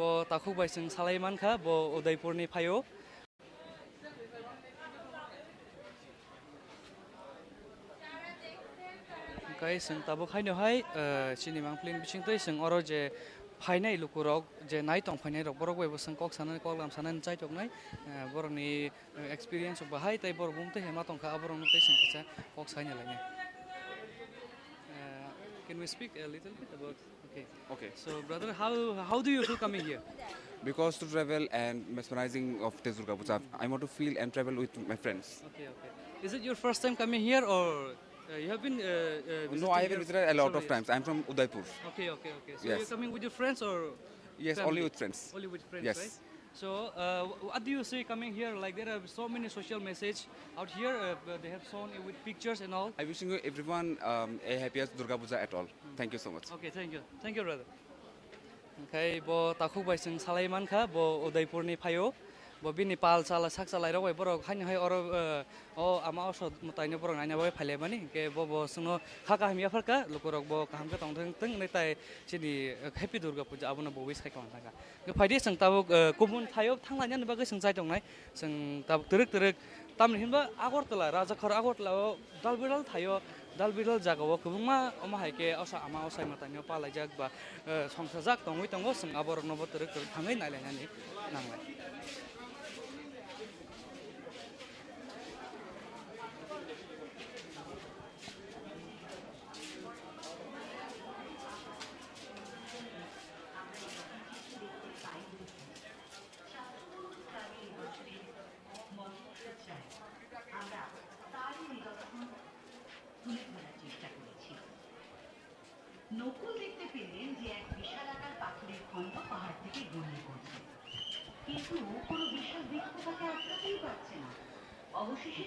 bo takuk bai sing salaiman kha bo Udaipur ni phayo kai sing tabo khaino hai chini mangplin biching tei sing oro je phainai lukurok je nai tong phainai rok borok bai bo sing kok sanan kok lam sanan chai tok nai boroni experience ba hai tei bor bum tei hema tong kha aborong tei sing kisa kok saina lai. Can we speak a little bit about? Okay. Okay. So, brother, how do you feel coming here? Because to travel and mesmerizing of this Durga Puja, I want to feel and travel with my friends. Okay, okay. Is it your first time coming here, or you have been No, I have here visited a lot several of times. I'm from Udaipur. Okay, okay, okay. So Yes. you're coming with your friends or Yes, family? only with friends. Only with friends, Yes. right? So what do you see coming here? Like there are so many social message out here. They have shown it with pictures and all. I wishing you everyone a happiest Durga Puja at all. Thank you so much. Okay, thank you, brother. Okay, bo takuk bai sing salaiman kha bo Udaipur ni phayo. Bo bini pal sala sak salai rok bai borok khain hai oro o ama oso mutaino borok naina bai phale mani ke bo sungno khaka hamia pharka lukorok bo kaham ka tong teng nei tai chini happy Durga Puja abuna bo wis khai ka ka ke phaidi sing tabuk kubun thayok thangla nyan ba ge sing chai tong nai sing tabuk terek tamni hinba Agartala Rajakhar Agartala dalbiral thayo dalbiral jagao kubungma oma haike osa ama osai mataino palajak ba songsajak tongoi tongo sing aborok nobo terek thangai nailai nani nanglai. Nakul দেখতে পেলেন যে এক বিশালাকার পাথরের খণ্ড পাহাড় থেকে গড়িয়ে পড়ছে, কিন্তু কোনো বিশাল বৃক্ষ তাকে আটকাতেই পারছে না।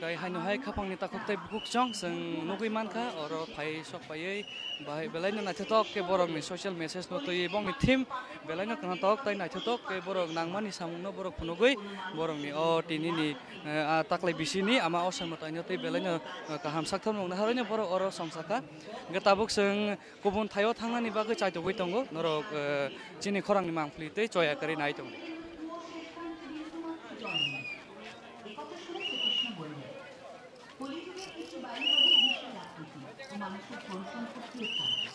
Kai haino hai khapang ni takuk tai buk chong sing nugui man kha oro phai sok pai bai belai na tok ke borok ni social message no tui bong ni thim belai na kana tok tai na tok ke borok nangmani samung no borok phunugui borok ni o tini ni taklai bisini ama osama tai no tui belai na kaham sakthon mong na haroi na borok oro somsaka gatabuk sing kubun thayo thangnani bagui chai togoi tongo norok chini khorang ni mangpli tei choya kari nai tongo. মানুষের ধন সম্পত্তিও থাকবে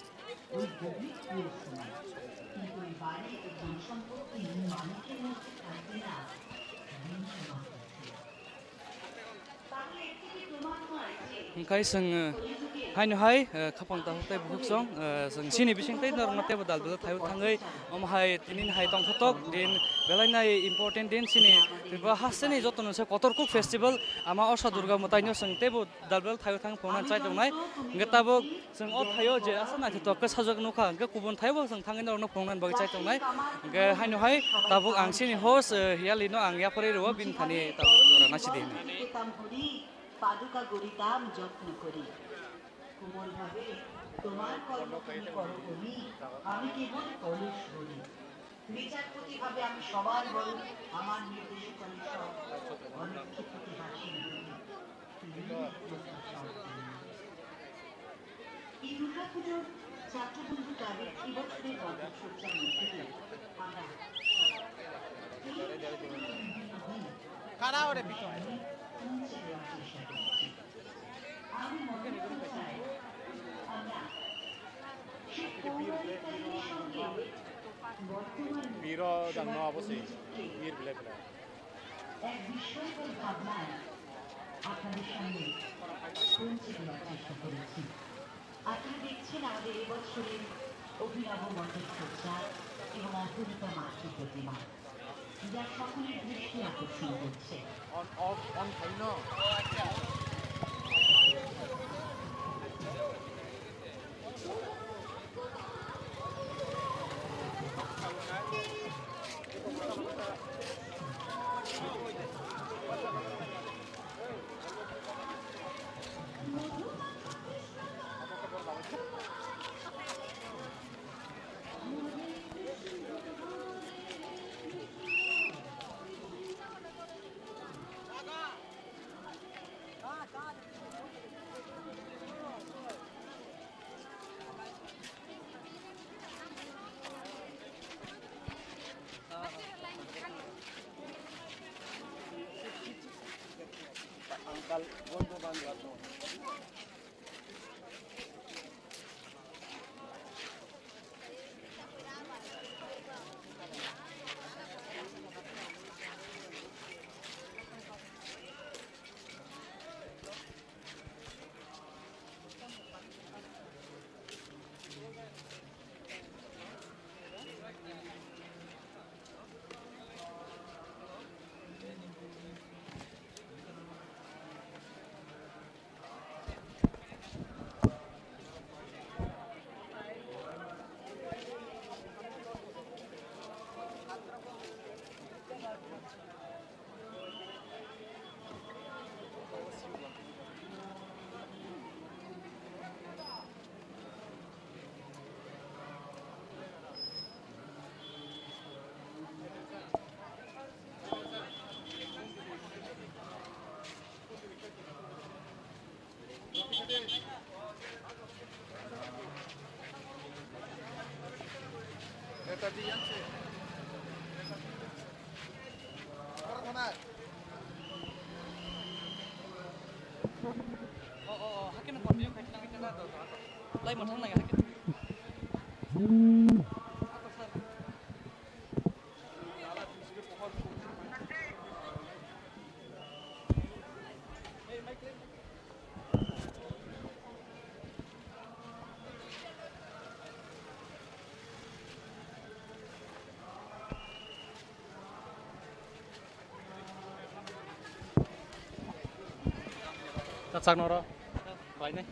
ওই গভীর কুয়োর সময়, কিন্তু ওই বাড়ি ও ধন সম্পত্তি মানুষের মধ্যে থাকবে না। তাহলে একটি প্রমাণ হয় যে Kai sing haino hai khapang ta hotai buk song sing sini bising tai nor na te badal bel thayo thangai om hai tinin hai tong thotok din belai nai important din sini ba haseni joton se kotorkuk festival ama osa Durga mutaino sing te bo dalbel thayo thang phona chai dong nai ngetabo sing o thayo je asana thotok ka sajak nokha ge kubun thayo bo sing thangin no phona ba chai dong nai ge haino hai tabuk ang sini host hiali no ang ya pore ro bin thani tabuk dora na chidi পাদুকা গড়িতাম যত্ন করি, কোমল ভাবে তোমার কর্ম তুমি করো করি, আমি কেবল কলস করি। বিচারপতি ভাবে আমি সবার বড়, আমার নির্দেশে চলে সব, অনেককে প্রতি হাসি এই দুর্গা পুজোর ছাত্রবন্ধু ক্লাবের এবছরের রথসজ্জার মধ্যে দিয়ে আমরা আমি মনে করতে চাই আমরা সেই পৌরাণিক সঙ্গে বর্তমান এক বিস্ময়কর ভাবনায় আপনাদের সামনে পৌঁছে দেওয়ার চেষ্টা করেছি। আপনারা দেখছেন আমাদের এবছরের অভিনব মণ্ডপসজ্জা এবং অপূর্ব মাতৃ প্রতিমা, যা সকলের দৃষ্টি আকর্ষণ করছে। Hakin apa dia kaitnya kita ada tuh. Lai matang lagi hakin. Tatsak nora. Baik nih.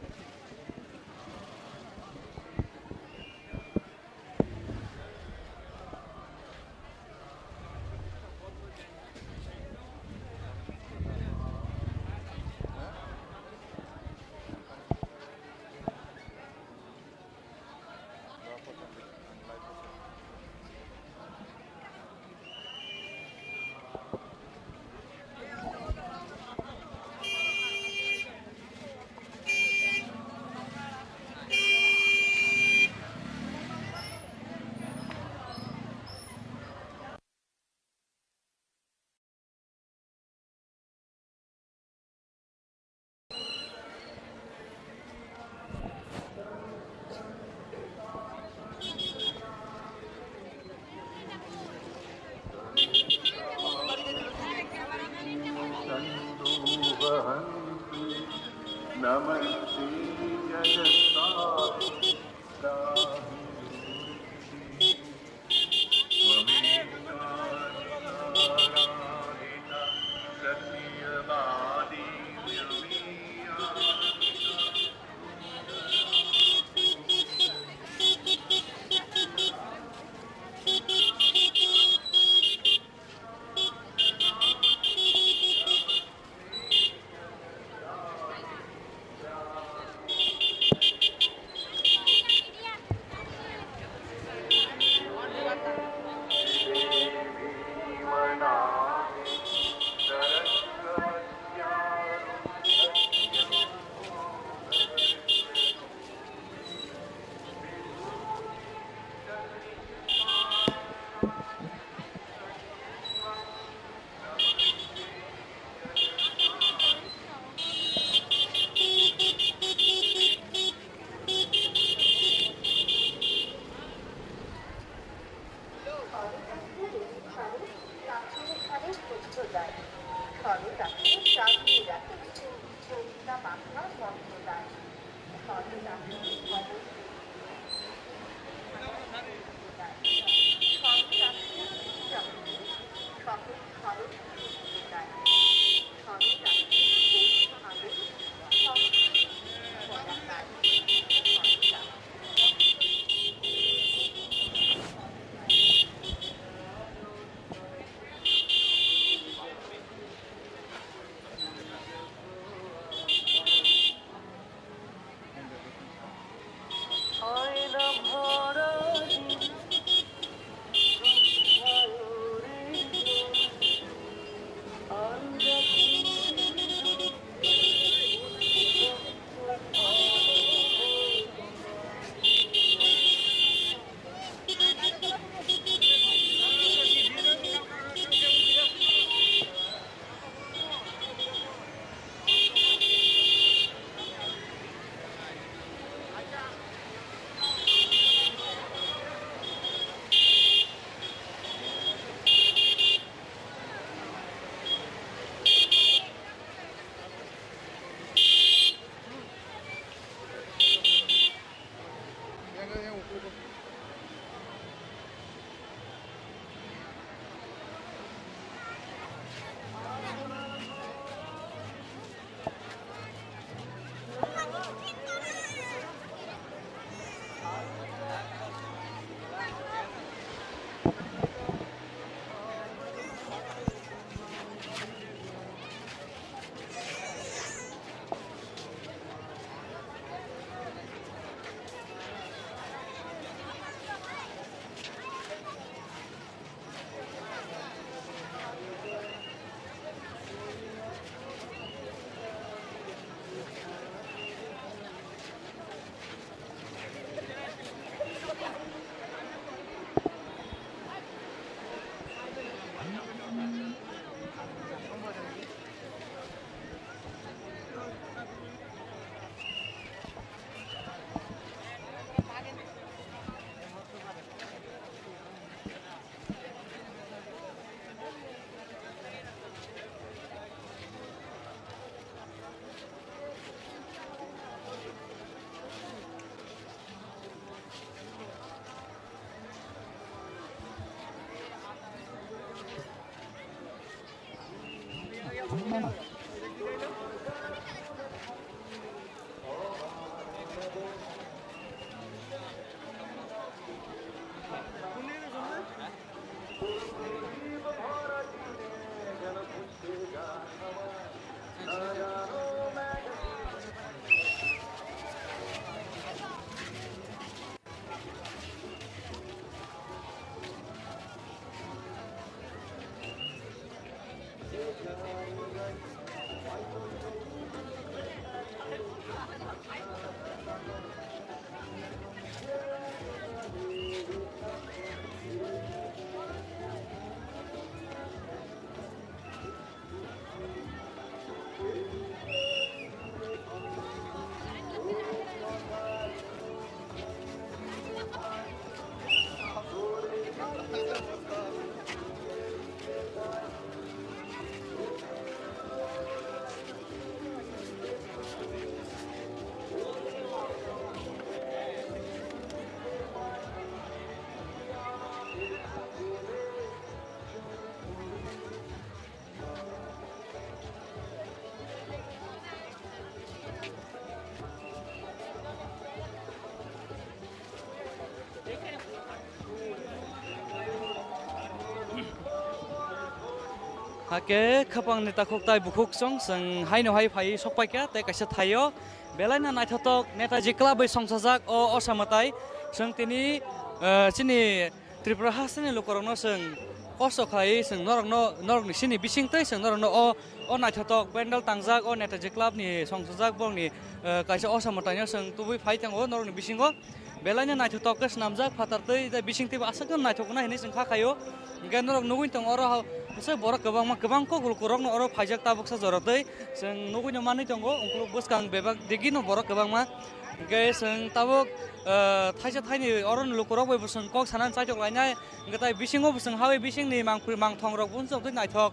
hake khapang ni takhok tai bukhuk song seng haino hai phai sokpai kya te kaisa thayo belaina naithotok netaji club bai songsajak o osamatai seng tini chini tripura hasini lokorongno seng kosto khai seng norokni sini bisingtei seng norokno o naithotok pendal tangjak o netaji club ni songsajak bongni kaisa osamatai seng tubui phai tango norokni bisingo belaina naithotok ke snamjak phatartei da bisingtei asakam naithokna hini seng khakayo ge norok nuguin tong oro se borok kebang ko gulkurok no oro phaijak tabuksa jorotei seng nugui no mani tongo ungkulu buskang bebak digi no borok kebang ma ge seng tabuk thaisa thaini oro lukurok bai buseng kok sanan chaitok lainai ngetai bisingo buseng hawi bisingni mangthong rok bunjok tei naithok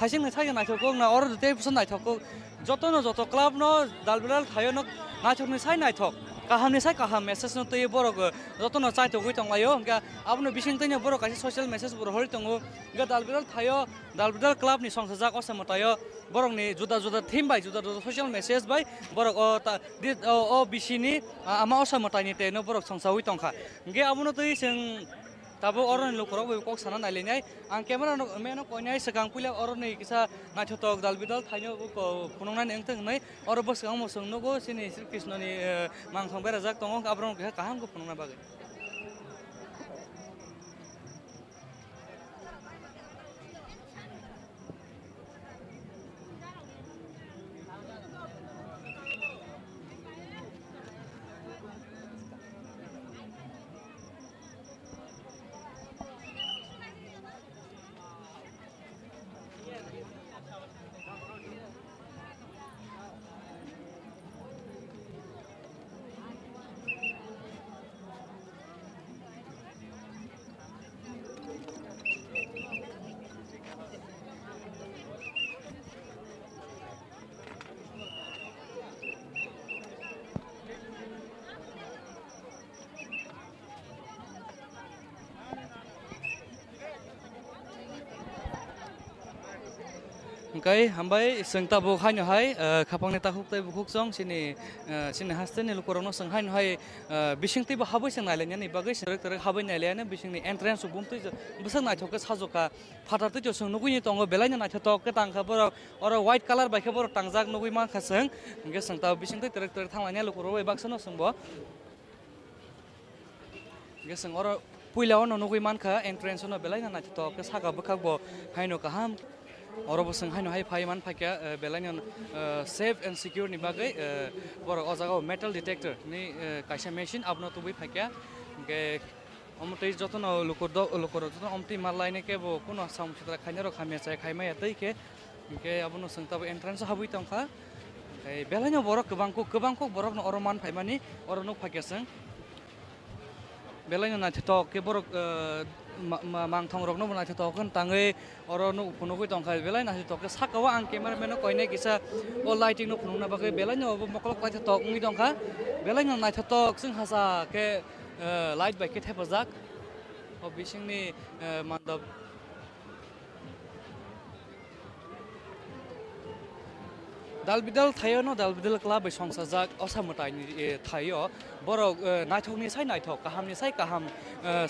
thaising ni thaiga naithok na oro tei busen naithok joto club no dalbilal thayo no naithok ni sai naithok kaham ni sai kaham message no tei borok jotono chaitok goi tonglayo ga abno bising tei borok kaisa social message bor hori tongo ga dalbilal thayo dalbilal club ni songsajak osamatayo borok ni juda theme bai juda social message bai borok o bisini ama osamatai ni tei no borok songsawui tongkha ge abno tei seng tabo oro ni lukurok bai kok sana nailenai ang camera no meno koinai sekang puila oro ni kisa naithotok dalbidal thaino ko phunongna ni engteng nei oro bosang mo song nogo sini Sri Krishna ni mangthong berajak tongo abron kaham ko phunongna bagai Kai hambai seng tabuk haino hai khapang ni takhuk tai bukhuk song sini hasten ni lukorong no seng haino hai bising ti ba habai seng nailenya ni bagai serek terek habai nailenya bising ni entrance bum tu besang na thoka sajoka phatar tu seng nugui ni tongo belaina na thotok ke tangkha bor oro white color bai khe bor tangjak nugui man khaseng ge seng ta bising ti terek terek thanglanya lukorong bai baksa no seng bo ge seng oro puila ono nugui man kha entrance no belaina na thotok ke saga bukhak bo haino kaham oro boseng haino hai phai man phakya belaina safe and secure ni bagai bor o jaga metal detector ni kaisa machine abno tubui phakya ge omtei jotono lukor jotono omti malai ne ke bo kuno samsitra khainero khamya chai khaimaya tei ke abono sengtabo entrance habui tongkha belaina borok kebangko borok no oro man phaimani oro no phakya seng belaina na thok ke borok mangthong rok no na thok kan tangai oro no phunugui tongkha belaina thok ke sakawa ang cameraman no koine kisa o lighting no phunungna bagai belaina obo mokolok lai thok ngi tongkha belaina na thok sing hasa ke light by ke thepajak o bisingni mandap Dalbidal thayo no dalbidal club songsa jak osamutai ni thayo borok naithok ni sai naithok kaham ni sai kaham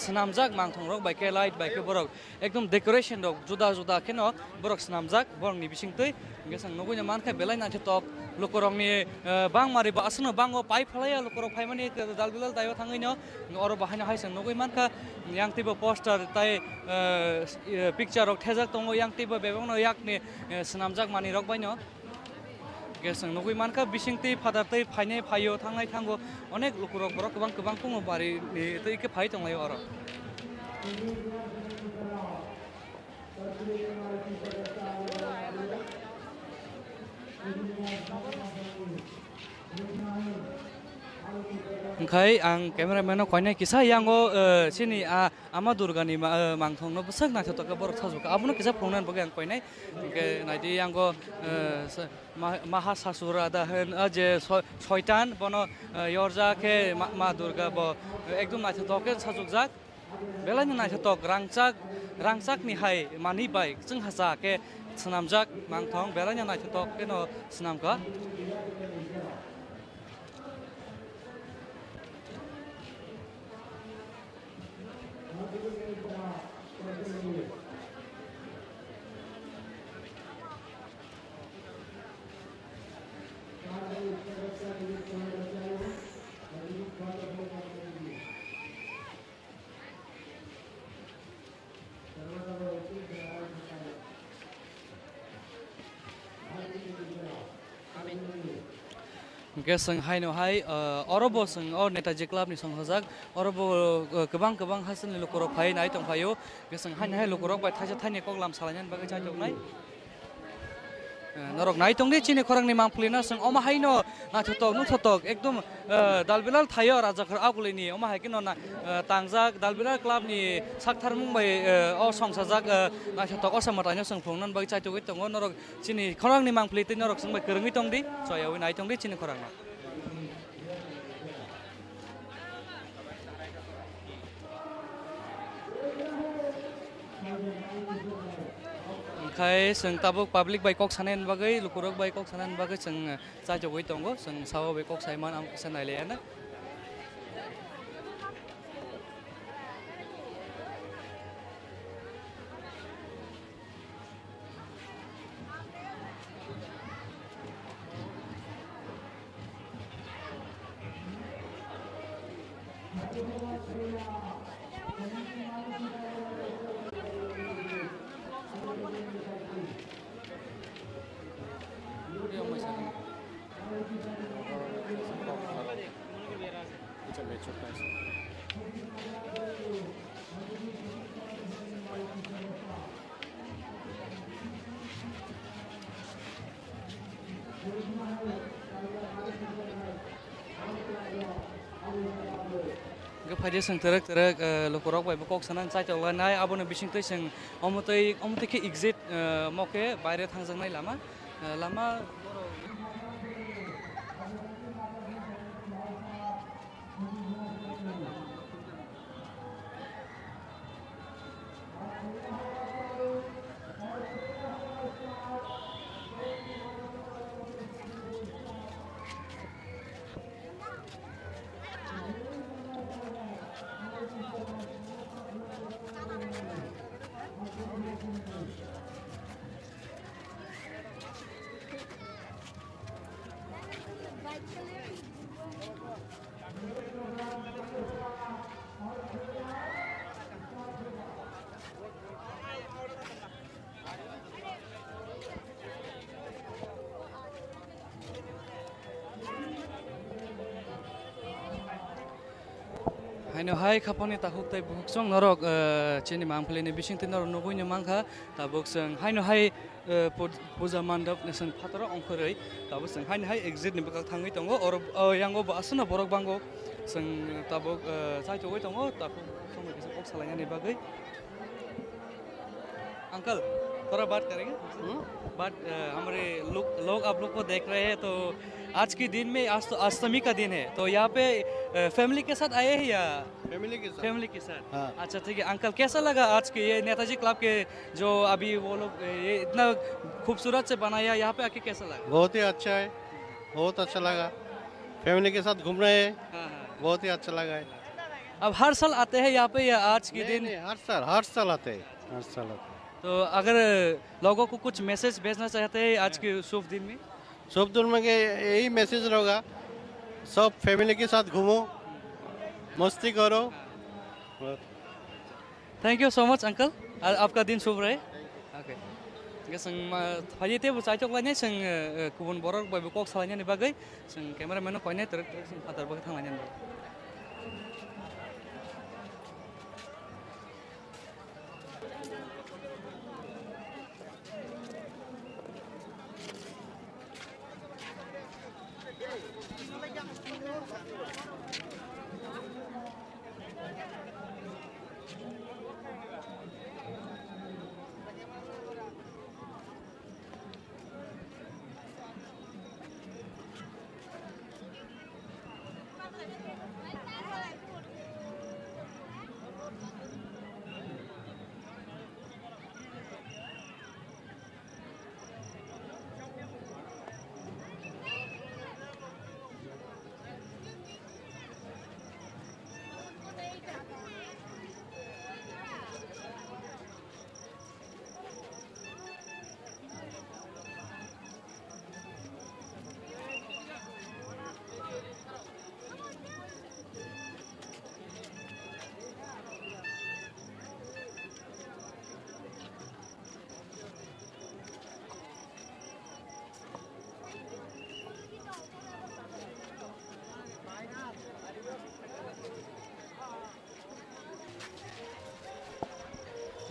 snamjak mangthong rok bai ke light bai ke borok ekdom decoration rok juda juda keno borok snamjak borok ni bisingtui gesang nogoi na mankha belai naithok lokorok ni bang mari ba asno bango pai phalaya lokorok phaimani dalbidal tayo thangai no oro bahana haisang nogoi mankha yang tibo poster tai picture rok thejak tongo yang tibo bebong no yak ni snamjak mani rok bai no gesang nogoi mankha bisingti phadartei phainai phayo thangnai thango onek lukurok borok kubang kubang pungo bari ni tei ke phai tonglai oro Khai ang cameraman no koinai kisa yango sini ama durga ni mangthong no busak na thotok borok sajuka abuno kisa phongnan boge ang koinai ke naidi yango mahasasura da hen je shaitan bono yorja ke ma durga bo ekdom na thotok ke sajukjak belani na thotok rangchak ni hai mani bai chung hasa ke snamjak mangthong belani na thotok ke no snamka gesang hai no hai orobo sing or netaji club ni songhajak orobo kubang kubang hasan lokorok phai nai tong phayo gesang hai hai lokorok bai thaja thani koklam salainan bagai chajok nai norok nai tong de chini khorang ni mangplina sing oma hai no na thotok nu thotok ekdom dalbilal thayo raja khar agulini oma hai kino na tangjak dalbilal club ni sakthar mumbai o songsajak na thotok osamatanya sing phongnan bagai chajok tongo norok chini khorang ni mangpli tin norok sing bai kerungi tong di soyawi nai tong di chini khorang na khai sing tabuk public bai kok sanen bagai lukurok bai kok sanen bagai sing chajogoi tongo sing sawo bai kok saiman am sanai le ana Phai sing terak lokorok bai kok sanan chai chawla nai abono bisingtei sing omotei ke exit moke baire thangjangnai lama Haino hai khaponi tahuk tai buksong norok chini mangpli ni bisingti norok nogoi ni mangkha ta buksong haino hai puja mandap nesang phatara ongkhorei ta buksong haino hai exit ni bakal thangai tongo or yango ba asuna borok bango sing tabuk chai chogoi tongo ta somai kisa kok salanya ni bagai uncle थोड़ा बात करेंगे बात हमारे लोग आप लोग को देख रहे हैं तो आज के दिन में आज तो अष्टमी का दिन है तो यहाँ पे फैमिली के साथ आए हैं या फैमिली के साथ। फैमिली के साथ? हाँ। अच्छा ठीक है अंकल, कैसा लगा आज के ये नेताजी क्लब के जो अभी वो लोग ये इतना खूबसूरत से बनाया, यहाँ पे आके कैसा लगा? बहुत ही अच्छा है, बहुत अच्छा लगा। फैमिली के साथ घूम रहे हैं, हाँ हाँ। बहुत ही अच्छा लगा है। अब हर साल आते हैं यहाँ पे या आज के दिन? नहीं, हर साल आते हैं, हर साल आते हैं। तो अगर लोगों को कुछ मैसेज भेजना चाहते हैं आज के शुभ दिन में? शुभ दिन में के यही मैसेज रहेगा, सब फैमिली के साथ घूमो, मस्ती करो। Thank you so much uncle, आपका दिन शुभ रहे। ओके जों फायदे साइटक लाइनाय जों गुबुन बर' बयबो कक सालायनायनि बागै जों केमेरामेन फैनाय तरक जों फादार बागै थांलायनाय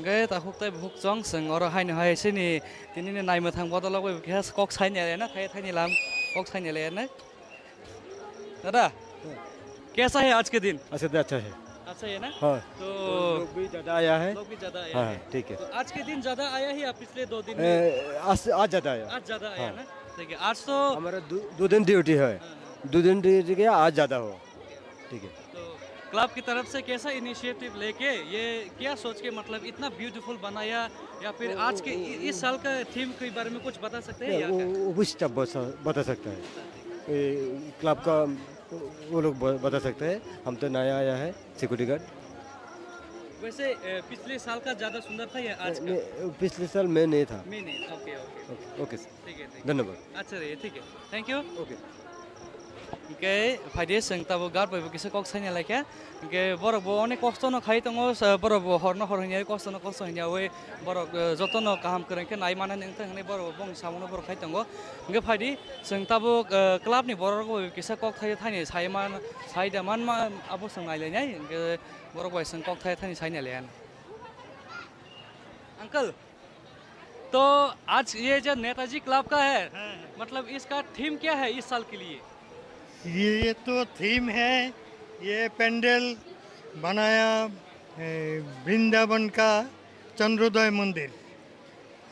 गए ताखुकताय भुक जंग जों और हायनो हाय सेनि दिनैनि नायनो थांबादला बयबो केस कक साइनाय ना थाय थायनि लाम कक साइनाय ना दादा कैसा है आज के दिन? अच्छा तो अच्छा है। अच्छा है ना? हाँ तो लोग भी ज़्यादा आया है। लोग भी ज्यादा आया हाँ है। ठीक है। तो आज के दिन ज्यादा आया है या पिछले 2 दिन में? आज ज़्यादा आया। आज ज्यादा आया हाँ। ना? ठीक है आज तो हमारा दो दिन ड्यूटी है, 2 दिन ड्यूटी के आज ज़्यादा हो। ठीक है। तो क्लब की तरफ से कैसा इनिशिएटिव लेके ये क्या सोच के मतलब इतना ब्यूटीफुल बनाया, या फिर आज के इस साल का थीम के बारे में कुछ बता सकते हैं? वो स्टाफ बता सकता है, क्लब का वो लोग बता सकते हैं। हम तो नया आया है सिक्योरिटी गार्ड। वैसे पिछले साल का ज्यादा सुंदर था या आज का? पिछले साल मैं नहीं था। मैं नहीं। ओके ओके ओके सर, ठीक है धन्यवाद। अच्छा रहे ठीक है थैंक यू। ओके ओके फायदे जों ताबो गार्ड बयबो किसे कक साइना लायखे ओके बरकबो अनेक कष्ट न खाइ दङ बरकबो हरनो हरहैनाय कष्ट न कष्ट हैनाय वे बरक जतन काहाम करनके नाय माने नोंथां हने बरक बं सामनो बरक खाइ दङ ओके फायदे जों ताबो क्लाबनि बरकबो किसे कक थाय थानि सायमान सायदामान मा आबो जों नायलायनाय ओके बरक बाय जों कक थाय थानि सायना लायान अंकल। तो आज ये जो नेताजी क्लब का है मतलब इसका थीम क्या है इस साल के लिए? ये तो थीम है, ये पेंडल बनाया वृंदावन का चंद्रोदय मंदिर,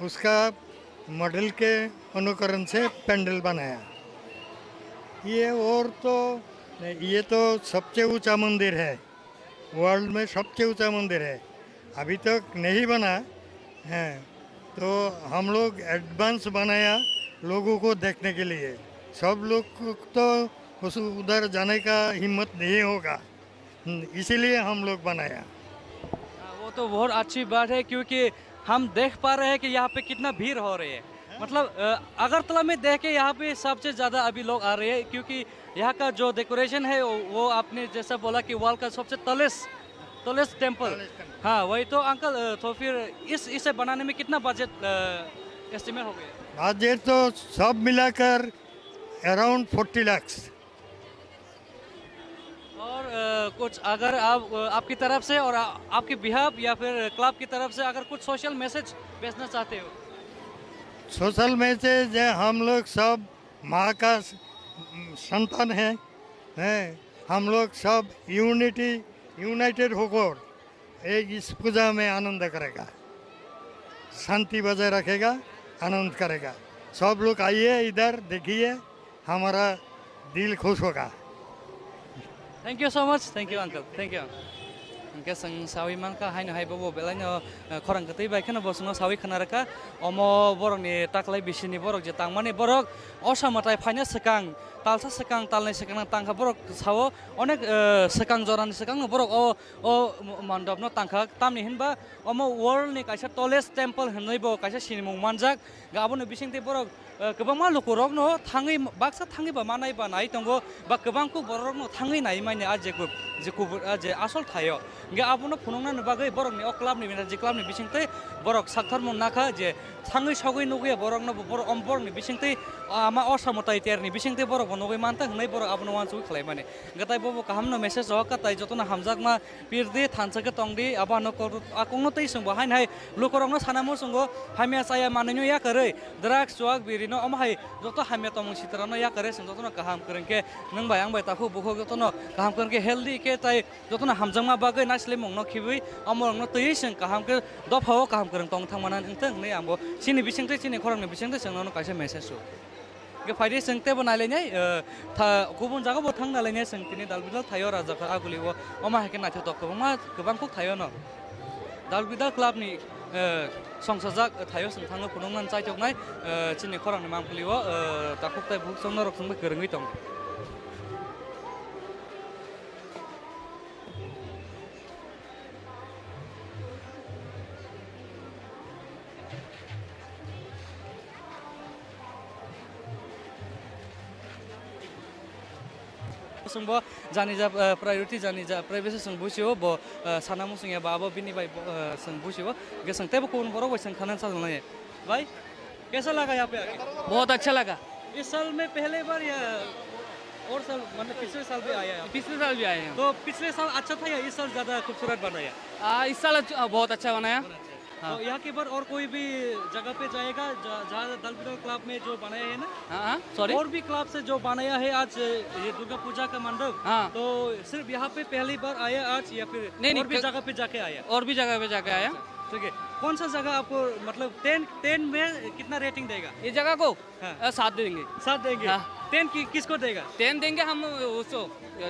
उसका मॉडल के अनुकरण से पेंडल बनाया। ये और तो ये तो सबसे ऊंचा मंदिर है, वर्ल्ड में सबसे ऊंचा मंदिर है, अभी तक नहीं बना है। तो हम लोग एडवांस बनाया लोगों को देखने के लिए। सब लोग को तो उस उधर जाने का हिम्मत नहीं होगा, इसीलिए हम लोग बनाया। वो तो बहुत अच्छी बात है क्योंकि हम देख पा रहे हैं कि यहाँ पे कितना भीड़ हो रही है। मतलब अगरतला में देख के यहाँ पे सबसे ज़्यादा अभी लोग आ रहे हैं क्योंकि यहाँ का जो डेकोरेशन है वो आपने जैसा बोला कि वर्ल्ड का सबसे तलेस्ट टेम्पल। हाँ वही तो अंकल। तो फिर इसे बनाने में कितना बजट एस्टिमेट हो गया? बजट तो सब मिलाकर अराउंड 40 लाख। और कुछ अगर आप आपकी तरफ से और आपके बिहाफ या फिर क्लब की तरफ से अगर कुछ सोशल मैसेज भेजना चाहते हो? सोशल मैसेज है, हम लोग सब माँ का संतान हैं, हम लोग सब यूनाइटेड होकर इस पूजा में आनंद करेगा, शांति बजाय रखेगा, आनंद करेगा। सब लोग आइए इधर देखिए, हमारा दिल खुश होगा। Thank you so much. Thank you, uncle. Thank you. Ke sang sawi man ka haino hai bobo belanya khorang ketai bai khana bosno sawi khana raka omo borok ni taklai bisini borok je tangmani borok osamatai phaina sekang talsa sekang talnai sekang tangkha borok sawo onek sekang joran sekang borok o mandop no tangkha tamni hinba omo world ni kaisa tallest temple hinoi bo kaisa sinimung manjak gabon bisingte borok गोबां लुकुरक no थाङै बाक्सा थाङै बा मानाय बा नाय दंगो बा गोबांखौ बरक no थाङै नाय माने आ जेखौ जे आसल थायो गे आबुनो फुनंना बागै बरकनि अ क्लाबनि जे क्लाबनि बिसिंतै बरक साक्थार मोननाखा जे थाङै सावगै नगै बरक नो बर अम्बरनि बिसिंतै आमा असमताय तेरनि बिसिंतै बरक नगै मानता हनै बरक आबुनो वानसु खलाय माने गताय बबो काहामनो मेसेज हक ताय जतन हामजाक मा पिरदि थानसके तंदि आबानो को आकंनो तै संबो हाय हाय लुकुरक नो सानामो संगो हामिया साया मानन्यो या करै द्राग्स जुआक बिरिनो अमहाय जत हामिया तमं सितरानो या करे जों जतन काहाम करनके नों बाय आं बाय ताखौ बुखौ जतन काहाम करनके हेल्दी के ताय जतन हामजामा बागै नासले मंगनो खिबै अमरनो तै जों काहामके दफाव काहाम करन तंग थांमाना नोंथों नै आंबो सिनि बिसिंतै सिनि खरंनि बिसिंतै जोंनो कायसे मेसेज के फायदे सोंते बनायलायनाय गुबुन जागा बो थांनालायनाय सोंतिनि दालबिदाल थायो राजाखा आगुलिव अमा हेके नाथो तक गोबांखौ थायो न दालबिदाल क्लाबनि संसाजाक थायो जों थांनो फुदुंनानै चाइथकनाय चिनि खरंनि मामखलिव ताखुकताय बुक संनो रखसंबो गोरोङै दं संबो जानि जा प्रायोरिटी जानि जा प्राइवेसी जों बुझियो ब साना मुसुंया बाबो बिनि बाय जों बुझियो गे संते बो कोन बरो वैसन खाना चलने भाई कैसा लगा यहाँ पे आके बहुत अच्छा लगा। इस साल में पहले बार या और साल मतलब पिछले साल भी आया पिछले साल भी आए हैं। तो पिछले साल अच्छा था या इस साल ज्यादा खूबसूरत बनाया इस साल बहुत अच्छा बनाया। तो यहाँ के बाद और कोई भी जगह पे जाएगा जहाँ दलबिदल क्लब में जो बनाया है ना हाँ सॉरी और भी क्लब से जो बनाया है आज ये दुर्गा पूजा का मंडप हाँ तो सिर्फ यहाँ पे पहली बार आया आज या फिर नहीं, और भी जगह पे जाके आया और भी जगह पे जाके आया। ठीक है कौन सा जगह आपको मतलब 10 में कितना रेटिंग देगा इस जगह को हाँ। 7 देंगे। 7 देंगे हाँ। 10 किसको देगा 10 देंगे हम उसको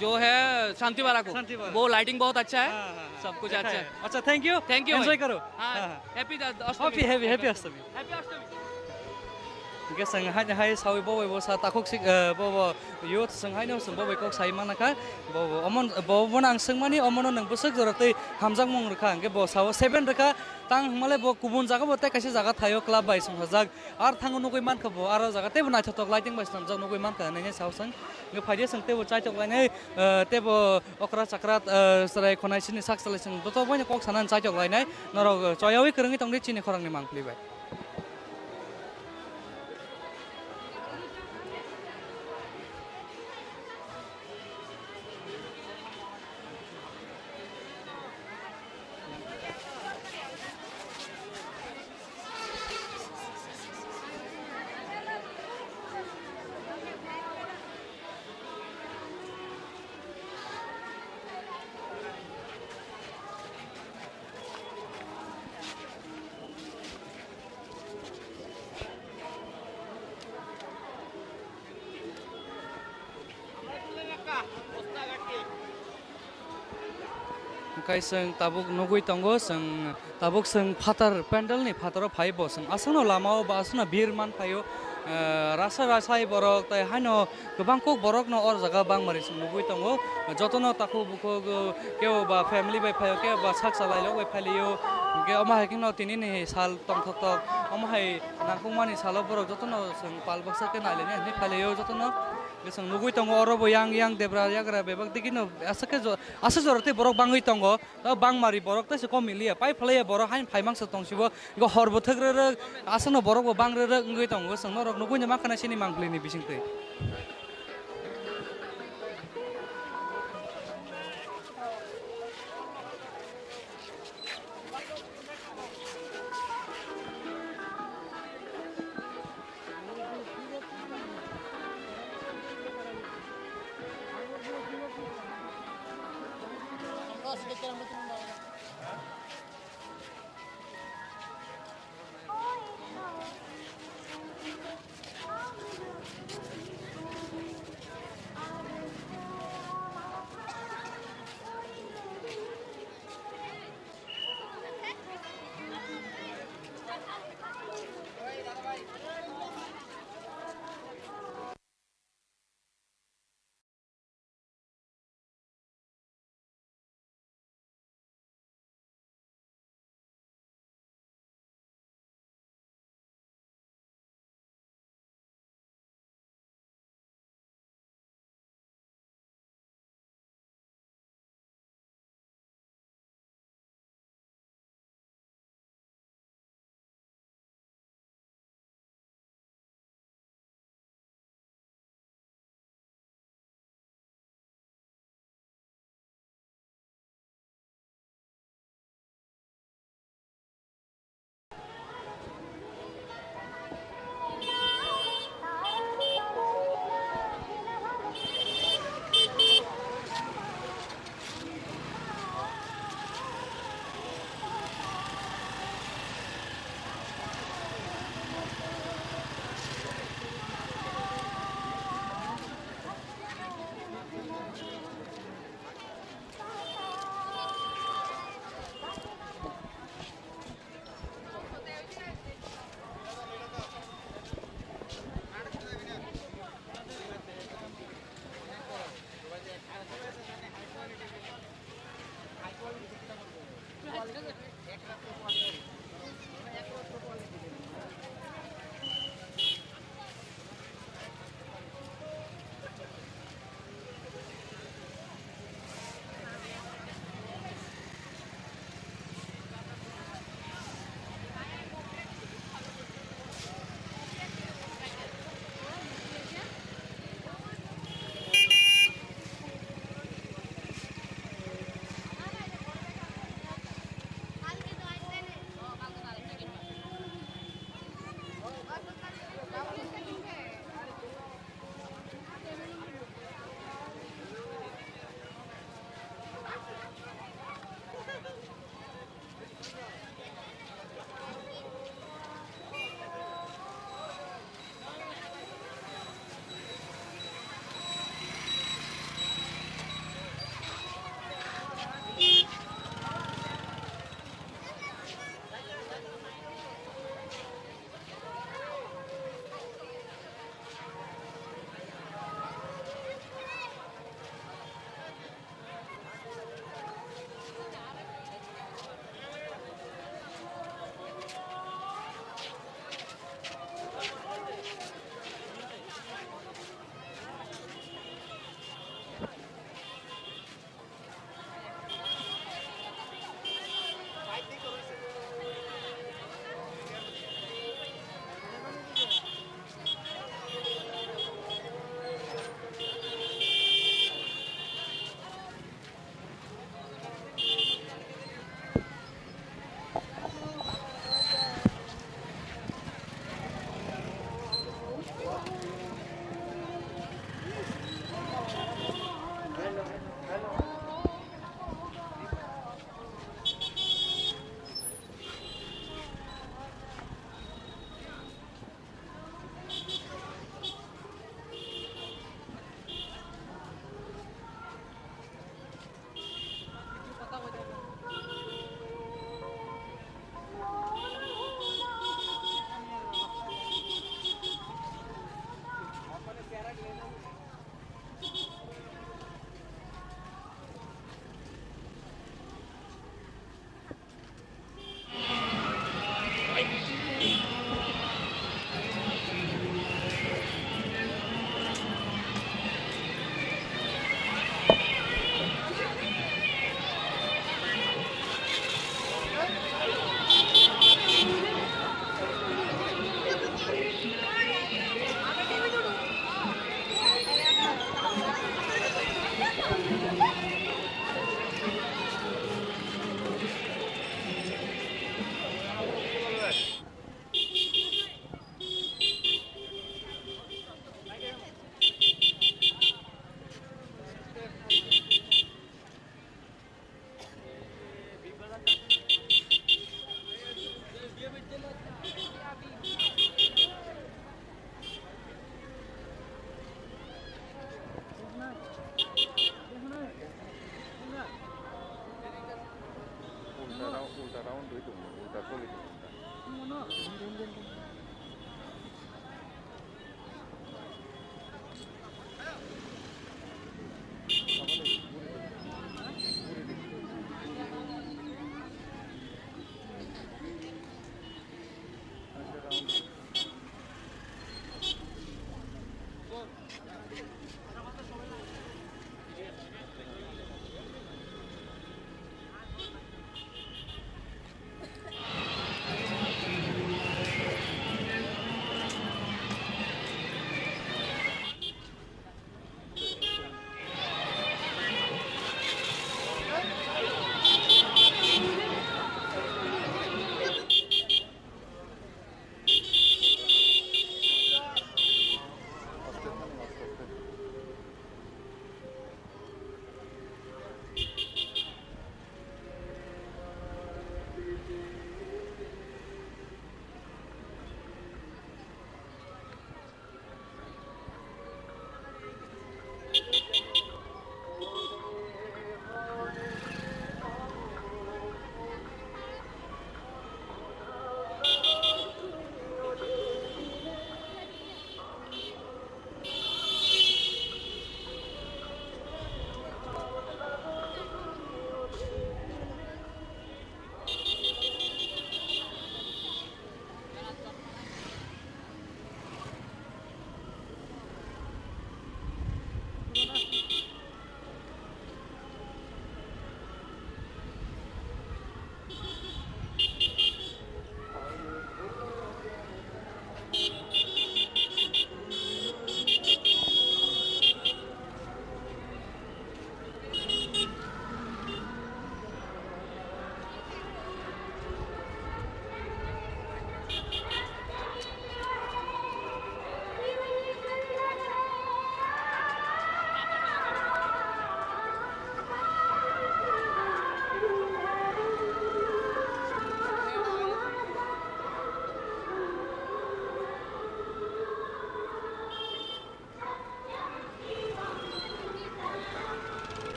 जो है शांति वाला को। शांति वाला। वो लाइटिंग बहुत अच्छा है। हाँ, हाँ, सब कुछ देखा अच्छा है। है। अच्छा थैंक यू एंजॉय करो हैप्पी हैप्पी हैप्पी अष्टमी के संग हाय सावि बबे बो सा ताखुक सिक बबो यो संहाय नो सं बबे कक साइ मानका बबो अमन बबो नां संमानि अमन नों बसक जरतै हामजाक मं रखा के बो साव 7 रखा तां माले बो गुबुन जागा बते कासे जागा थायो क्लब बाय सं जाग आर थांगो नगै मानखा बो आरो जागा तेबो नाय थक लाइटिंग बाय सं जाग नगै मानखा नै साव सं के फाइदे सं तेबो चाइ थक लाइनै तेबो अकरा चक्रा सराय खनाय सिनि साक सलाय सं दतो बने कक सानान चाइ थक लाइनै नरो चयावि करंगि तंगनि चिनि खरंनि मांखलिबाय kaisang tabuk nogui tongo sang tabuk sang fatar pandal ni fataro phaibo sang asano lamao ba asano birman phayo rasa rasai borok tai haino gobangko borok no or jaga bangmari sang nogui tongo jotono taku buko keo ba family bai phayo ke ba sak salai log bai phaliyo ke ama haking no tini ni sal tong thok tok ama hai nangkungmani salo borok jotono sang palbaksa ke naile ni phaliyo jotono gesang nugui tongo orobo yang debra yagra bebak dikino asake asa jorate borok bangui tongo bang mari borok ta se komilia pai phlaya borok hain phaimang sa tongsibo go horbo thagre asano borok bo bangre ngui tongo sang norok nugui ma kana sini mangklini bisingte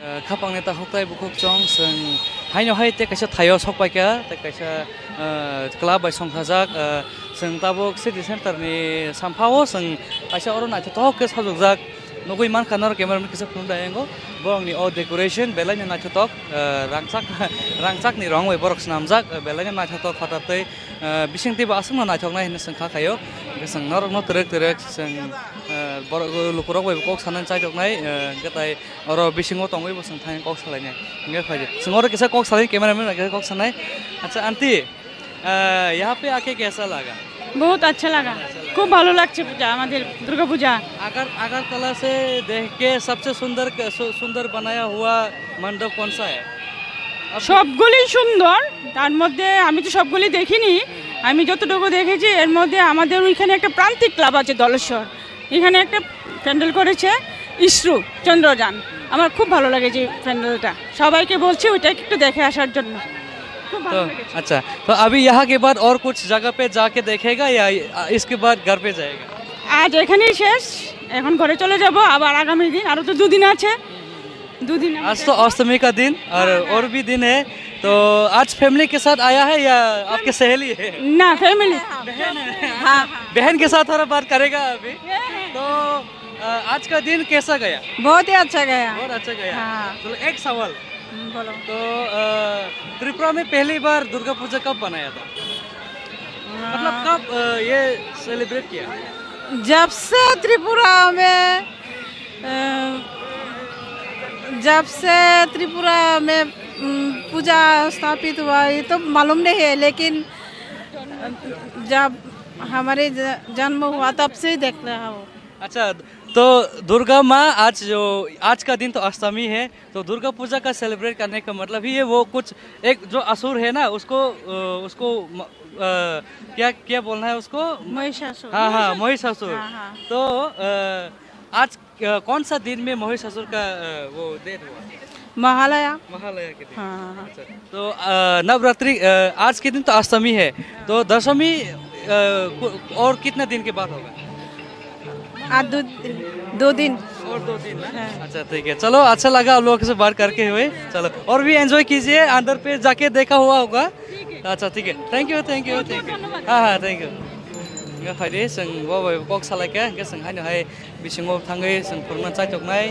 खापांनि ताखुकताय बुकुक चं जों हायनो हाय ते कायसा थायो सकपायका ते कायसा club bye संखाजाक जों Tabuk city सेन्टारनि सामफाव जों कायसा अरो नायथावथाव के साजुकजाक नगै मान खानार cameramen किसा खुलुम दायंगो बरंनि अ डेकोरेशन बेलायनो नायथावथाव रांसाकनि रं वे बरक नामजाक बेलायनो नायथावथाव फाटातै बिसिंतिबा आसामनो नायथावनाय होनो जों खाखायो जों नरक तरक तरक जों बर लुकुरक वे कक सानन चाइदकनाय गताय अरो बिसिंगो तंगै बसं थां कक सालायनाय इंगे फायदे जों अरो किसा कक सालाय कैमरामैन के कक सानाय अच्छा आंटी यहाँ पे आके कैसा लगा बहुत अच्छा लगा खूब ভালো লাগছে পূজা আমাদের दुर्गा पूजा अगरतला से देख के सबसे सुंदर बनाया हुआ मंडप कौन सा है সবগুলি সুন্দর তার মধ্যে আমি তো সবগুলি দেখিনি আমি যতটুকু দেখেছি এর মধ্যে আমাদের ওইখানে একটা প্রান্তিক ক্লাব আছে দলেশ্বর এখানে একটা প্যান্ডেল করেছে ইসরো চন্দ্রযান আমার খুব ভালো লাগে যে প্যান্ডেলটা সবাইকে বলছি ওইটা একটু দেখে আসার জন্য খুব ভালো तो লেগেছে अच्छा तो अभी यहाँ के बाद और कुछ जगह पे जाके देखेगा या इसके बाद घर पे जाएगा আজ এখানেই শেষ এখন ঘরে চলে যাব আবার আগামী দিন আরো তো দুদিন আছে দুদিন आज तो अष्टमी का दिन और भी दिन है तो आज फैमिली के साथ आया है या आपके सहेली है না ফ্যামিলি हाँ बहन के साथ थोड़ा बात करेगा अभी तो आज का दिन कैसा गया बहुत ही अच्छा गया बहुत अच्छा गया हाँ। तो एक सवाल बोलो तो त्रिपुरा में पहली बार दुर्गा पूजा कब बनाया था मतलब कब ये सेलिब्रेट किया जब से त्रिपुरा में पूजा स्थापित हुआ ये तो मालूम नहीं है लेकिन जब हमारे जन्म हुआ तब से ही देख रहा हूँ अच्छा तो दुर्गा माँ आज का दिन तो अष्टमी है तो दुर्गा पूजा का सेलिब्रेट करने का मतलब ही है वो कुछ एक जो असुर है ना उसको क्या क्या बोलना है उसको महिषासुर हाँ महिषासुर हाँ, हाँ। तो आज कौन सा दिन में महिषासुर का वो डेट हुआ महालया महालया के दिन हाँ अच्छा, तो नवरात्रि आज के दिन तो अष्टमी है तो दशमी और कितने दिन के बाद होगा आज दो दिन और 2 दिन ना अच्छा ठीक है चलो अच्छा लगा आप लोगों से बात करके हुए चलो और भी एंजॉय कीजिए अंदर पे जाके देखा हुआ होगा अच्छा ठीक है थैंक यू हाँ थैंक यू इंगा फायदे जों बाबाय कक सालायके इंगा जों हायनोहाय बिसिङाव थाङै जों फोरमान चाइथकनाय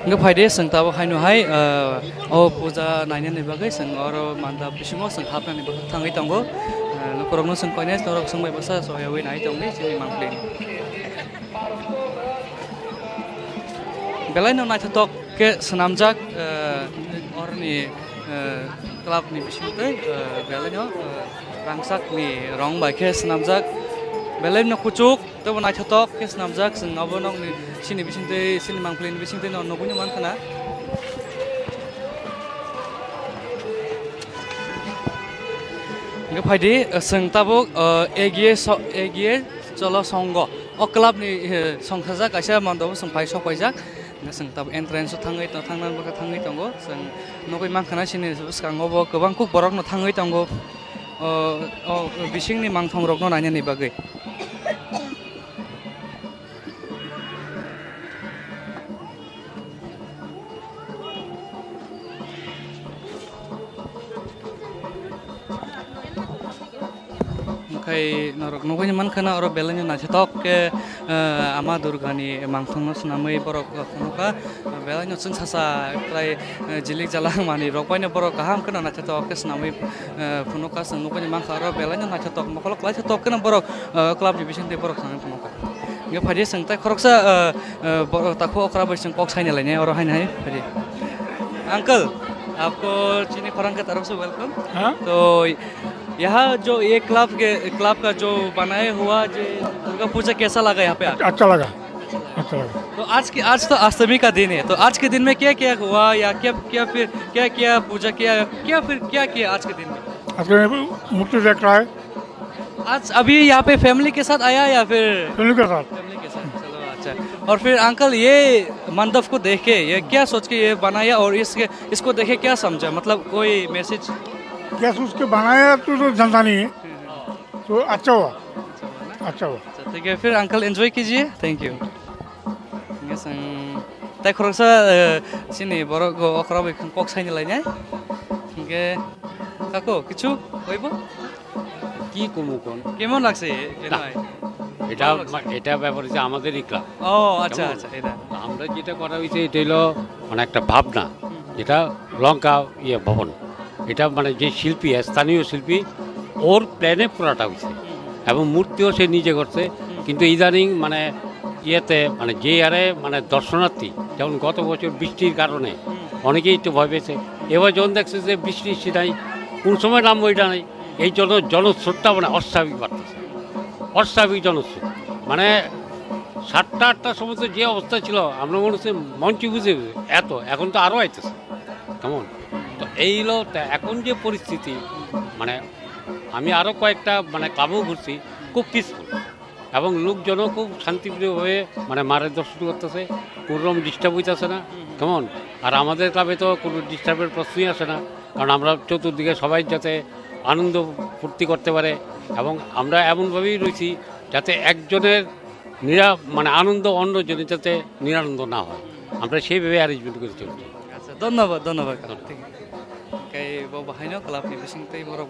इंगा फायदे जों ताबो हायनोहाय पूजा नायनायनि बागै जों आरो मानदा बिसिङाव जों हाबनानै थाङै दंगो नखरावनो जों कयनाय नरक जोंबाय बसा सहायावै नाय दंलै जोंनि मांप्लेनि बेलायनो नायथावथाव के सनामजाक अरनि क्लाबनि बिसिङै बेलायनो रांसाकनि रं बायखे सनामजाक बेलायनो कुचुक तब नायथावथाव के सनामजाक जों नबो नंनि सिनि बिसिंदै सिनि मांप्लेनि बिसिंदै नबोनि मानखाना इंगा फायदे जों ताबो एगिए चलो संग अ क्लाबनि संखाजाक आइसा मानदाबो जों फाय सफायजाक जों ताबो एन्ट्रेन्स थाङै थांनानै दंगो जों नगै मानखाना सिनि सिगाङावबो गोबां कुक बरकनो थाङै दंगो बिसिंनि मांथं रकनो नायनायनि बागै Kai norok nukoi man kana oro belanya na cetok ke ama durgani mangthong senamai borok kunuka belanya sung sasa prai jilik jalang mani rokoi ne borok kaham kana na cetok ke senamai kunuka sung nukoi man karo belanya na cetok makolok lai cetok kana borok club division de borok sangai kunuka nge phadi sung tai khoroksa borok takho okra bai sung kok saine laine oro hain hai phadi uncle आपको चीनी खोरंग की तरफ से welcome. तो यहाँ जो ये club का जो बनाया हुआ जो दुर्गा पूजा कैसा लगा यहाँ पे? अच्छा लगा। तो आज तो अष्टमी का दिन है, तो आज के दिन में क्या क्या हुआ या क्या पूजा किया आज के दिन में? आज के मूर्ति देख रहा है। आज अभी यहाँ पे फैमिली के साथ आया या फिर? फैमिली के साथ। चलो अच्छा। और फिर अंकल ये मंडप को देख के ये क्या सोच के ये बनाया और इसको देखे क्या समझा, मतलब कोई मैसेज? क्या सोच के बनाया तो जनता नहीं है, तो अच्छा हुआ। ठीक है, फिर अंकल एंजॉय कीजिए। Thank you. ताई खरकसा सिनी बरो अखरा कक साइने लाइने के काको किछु কইবো কি কমু কোন কেমন লাগছে এটা ব্যাপার হচ্ছে আমাদেরই ক্লাব। ও আচ্ছা আচ্ছা, এটা আমরা যেটা করা হয়েছে এটা হলো মানে একটা ভাবনা, যেটা লঙ্কা ভবন, এটা মানে যে শিল্পী স্থানীয় শিল্পী ওর প্ল্যানে পুরাটা হয়েছে এবং মূর্তিও সে নিজে করছে। কিন্তু ইদানিং মানে মানে যে আরে মানে দর্শনার্থী, যেমন গত বছর বৃষ্টির কারণে অনেকেই একটু ভয় পেয়েছে, এবার যখন দেখছে যে বৃষ্টি নাই, কোন সময় নামবো এটা নাই, এই জন্য জনস্রোতটা মানে অস্বাভাবিক বাড়তেছে, অস্বাভাবিক জনস্রোত। মানে 7টা-8টার সময় তো যে অবস্থা ছিল আমরা মনে হচ্ছে মঞ্চ বুঝে এত, এখন তো আরও আইতেছে কেমন। তো এই হলো এখন যে পরিস্থিতি, মানে আমি আরও কয়েকটা মানে ক্লাবও ঘুরছি, খুব পিসফুল এবং লোকজনও খুব শান্তিপ্রিয়ভাবে মানে মারের দর্শন করতেছে, কোনোরকম ডিস্টার্ব হইতেছে না কেমন। আর আমাদের ক্লাবে তো কোনো ডিস্টার্বের প্রশ্নই আসে না, কারণ আমরা চতুর্দিকে সবাই যাতে আনন্দ ফুর্তি করতে পারে এবং আমরা এমনভাবেই রয়েছি যাতে একজনের মানে আনন্দ অন্যজনের যাতে নিরানন্দ না হয়, আমরা সেইভাবে অ্যারেঞ্জমেন্ট করে চলছি। আচ্ছা, ধন্যবাদ ধন্যবাদ। Kay babahay no kalap ni bising tay borok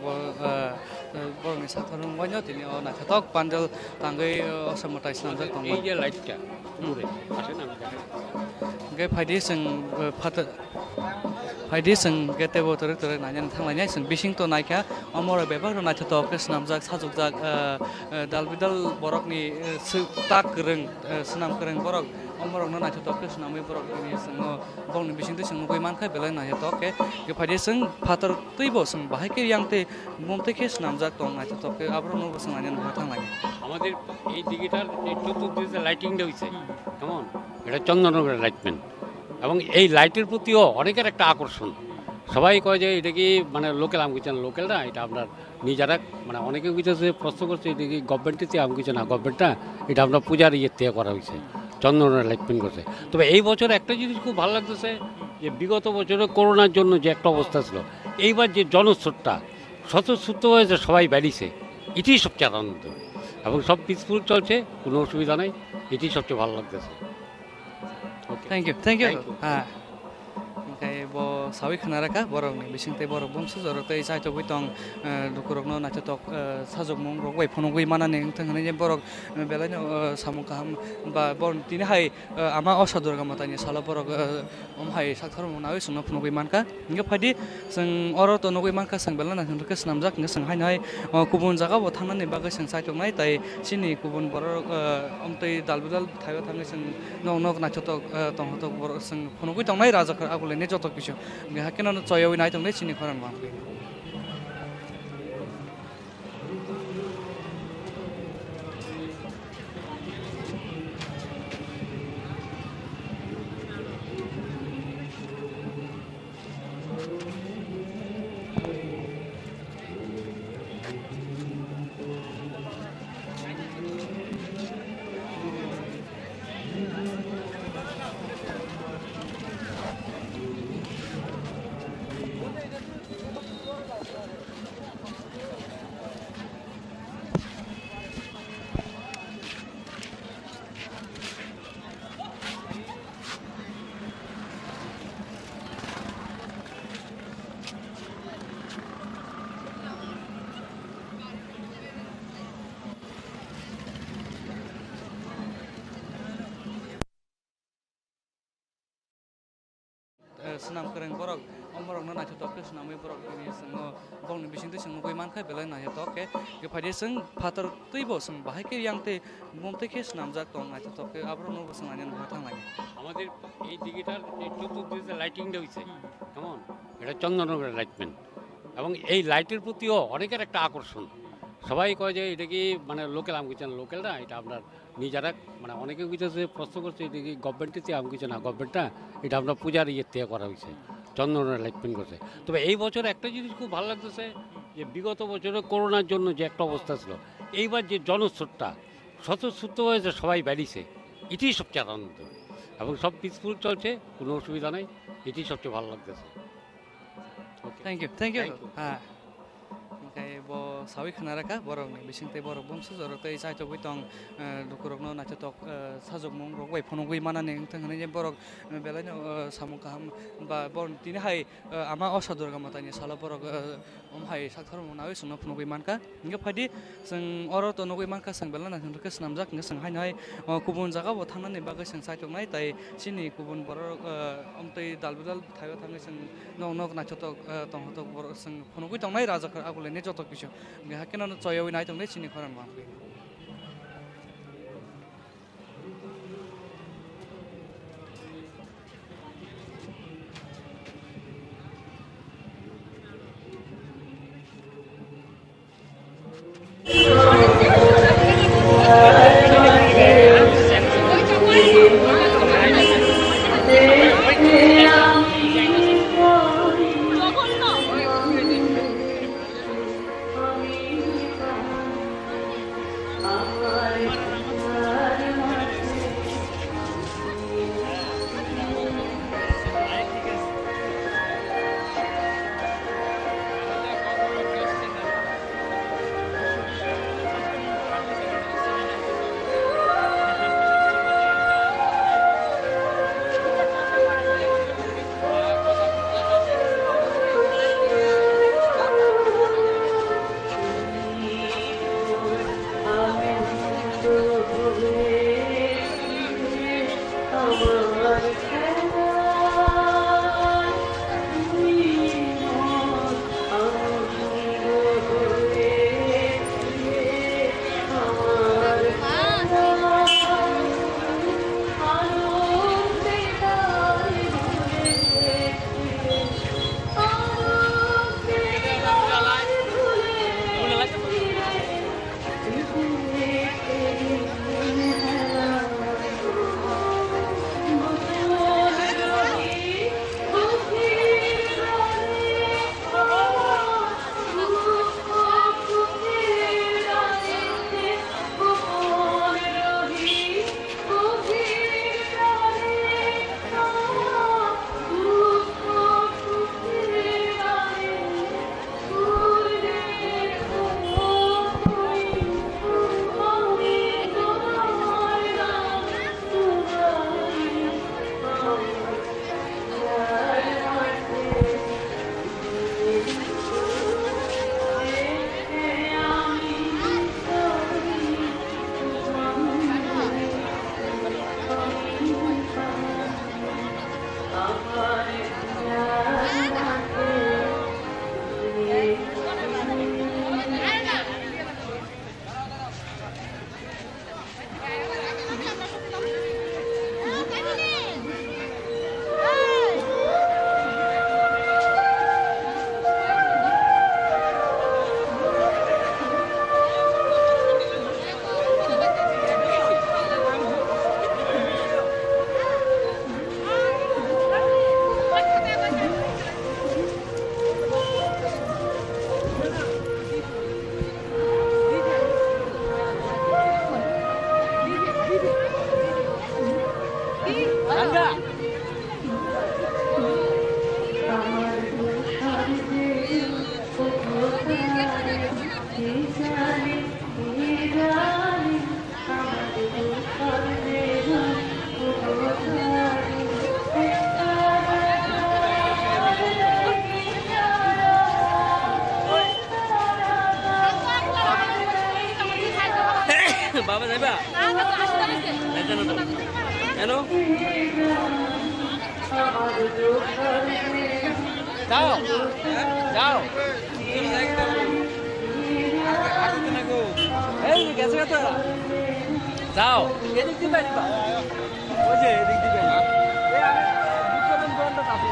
ni sathon banyo tini na chatok pandal tangai samutai snamjak tong এই যে লাইটটা দূরে আসে না, gai phaidi sing gete bo tor najan thanglai sing bising to naikha amora bebak na chatok ke snamjak sajukjak dalbidal borok ni tak reng snam kereng borok amorok na chatok ke snamai borok ni sing bong ni bising te sing koi man khai belai na chatok ke ge phaidi sing phatar tuibo sing bahai ke yang te mumte ke snamjak tong na chatok ke abro no sing najan thanglai আমাদের এই দিঘিটার যে চতুর্দিকে লাইটিংটা হয়েছে কেমন, এটা চন্দননগরের lightman এবং এই লাইটের প্রতিও অনেকের একটা আকর্ষণ। সবাই কয় যে এটা কি মানে লোকাল, আমি কিছু না লোকাল না, এটা আপনার নিজেরা মানে অনেকে বুঝেছে প্রশ্ন করছে এটা কি গভর্নমেন্টের থেকে, আমি কিছু না গভর্নমেন্ট না, এটা আপনার পূজার ইয়ের থেকে করা হয়েছে, চন্দনের লাইটম্যান করছে। তবে এই বছর একটা জিনিস খুব ভালো লাগতেছে যে বিগত বছরে করোনার জন্য যে একটা অবস্থা ছিল, এইবার যে জনস্রোতটা স্বতঃস্ফূর্ত হয়েছে, সবাই বেরিয়েছে, এটাই সবচেয়ে আনন্দ এবং সব পিসফুল চলছে, কোনো অসুবিধা নেই, এটাই সবচেয়ে ভালো লাগতেছে। Thank you. Kay bo sawi khnara ka borok ni bising te borok bumsu jorok tei sai to buitong dukurok no na chatok sajok mong rok bai phonogui manani thang ne borok belai no samung kaham ba bon tini hai ama osadurga matani sala borok hai sakthar mong nawi sungna phonogui manka nge phadi sing oro to nogui manka sing belai na thang ke snamjak nge sing hai nai kubun jaga bo thangnani bagai sing sai tok nai tai sini kubun borok amtei dalbidal thayo thangi sing no na chatok tong hatok borok sing phonogui tong nai raja khar agule joto কিছু হাকেন চয়ই নাই তংলে চিনি খরান মা senam kereng borok omborok no naithotok ke senamui borok ini sengo bongni bisingte seng nugui mankhai belai naithotok ke phadi seng phator tuibo seng bahai ke yangte momte ke senamjak tong naithotok ke abro no seng anen bhathang lagi আমাদের এই দিঘিটার এই চতুর্দিকে লাইটিংটা হয়েছে কেমন এটা চন্দননগরের lightman এবং এই লাইটের প্রতিও অনেকের একটা আকর্ষণ সবাই কয় যে এটা কি মানে লোকাল আমি কিছু না লোকাল না এটা আপনার নিজেরা মানে অনেকে কিছু প্রশ্ন করছে এটা কি গভর্নমেন্টের আমি কিছু না গভর্নমেন্টটা এটা আপনার পূজার ইয়ের থেকে করা হয়েছে চন্দনের লাইটম্যান করছে তবে এই বছর একটা জিনিস খুব ভালো লাগতেছে যে বিগত বছরে করোনার জন্য যে একটা অবস্থা ছিল এইবার যে জনস্রোতটা স্বতঃস্ফূর্ত হয়েছে সবাই বেরিয়েছে এটাই সবচেয়ে আনন্দ এবং সব পিসফুল চলছে কোনো অসুবিধা নাই এটি সবচেয়ে ভালো লাগতেছে thank you kai bo sawi khnaraka borok ni bisingte borok bomsu jorok tei saito buitong dukurok no naithotok sajok mong rok bai phonogui manani thangni je borok belai no samung kaham ba bon tini hai ama osadurga matani sala borok hai sakthar mong nawi sungna phonogui manka inga phadi sing oro to nogui manka sing belai na thangke snamjak nge sing hainai kubun jaga bo thangnani bagui sing saitok nai tai sini kubun borok omtei dalbilal thaiba thangi sing nok naithotok tonghotok borok sing phonogui tongnai raja agule ne jotok bisu hakena no choyoi nai tongnai sini khoran ma বাবা যাইবা এনো যাও এদিক দিয়ে বাইরে ওই যে এদিক দিয়ে বাইরে এই আমি দুটো দিন বন্ধ আছে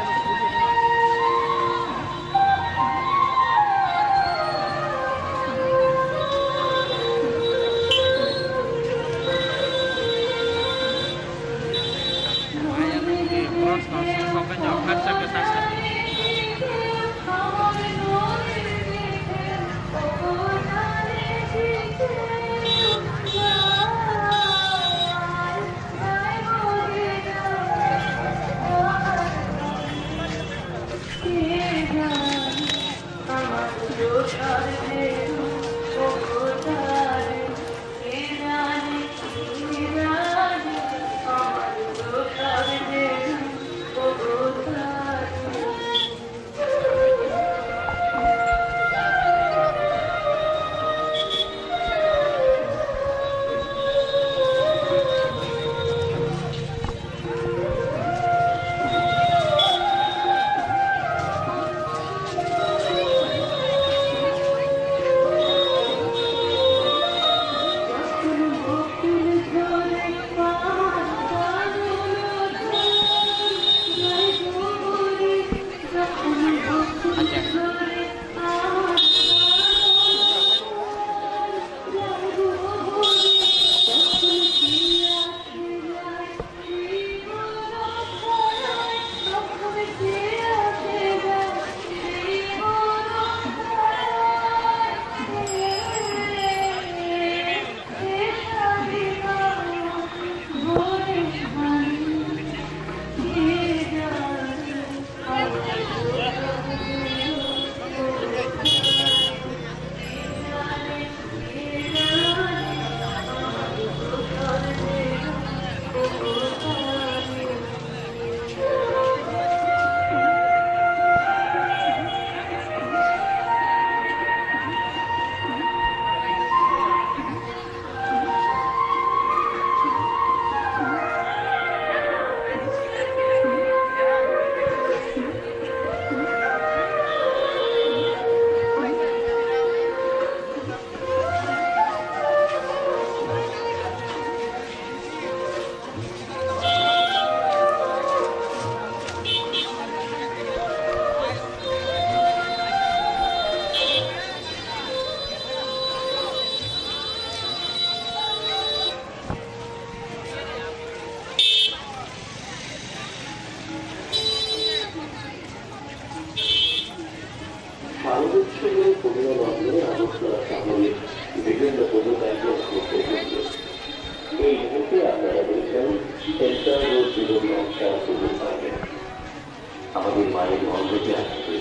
আমাদের মায়ের মন্দিরে আসছে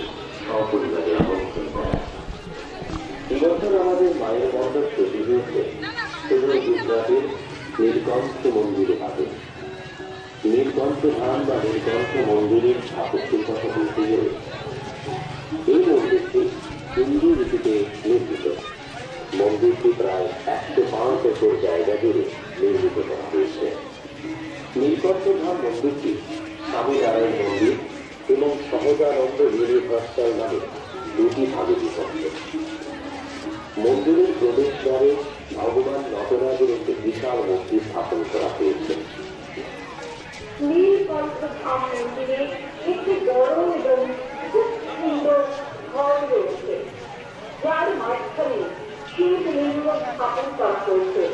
সপরিবারের আমন্ত্রণ করা। এবছর আমাদের মায়ের মন্দির তৈরি হয়েছে সেগুলো গুজরাটের নীলকণ্ঠ মন্দিরে হবে। নীলকণ্ঠ ধাম বা নীলকণ্ঠ মন্দিরের স্থাপত্যের কথা বলতে গেলে এই মন্দিরটি হিন্দু রীতিতে নির্মিত। মন্দিরটি প্রায় 105 একর জায়গা জুড়ে নির্মিত করা হয়েছে। নীলকণ্ঠ ধাম মন্দিরটি স্বামীনারায়ণ মন্দির এবং সহজানন্দ ইউনিভার্সাল নামে দুটি ভাগে বিভক্ত। মন্দিরের প্রবেশদ্বারে ভগবান নটরাজের একটি বিশাল মূর্তি স্থাপন করা হয়েছে। নীলকণ্ঠ ধাম মন্দিরে একটি বড় এবং খুব সুন্দর ঘর রয়েছে, যার মাঝখানে শিবলিঙ্গ স্থাপন করা হয়েছে।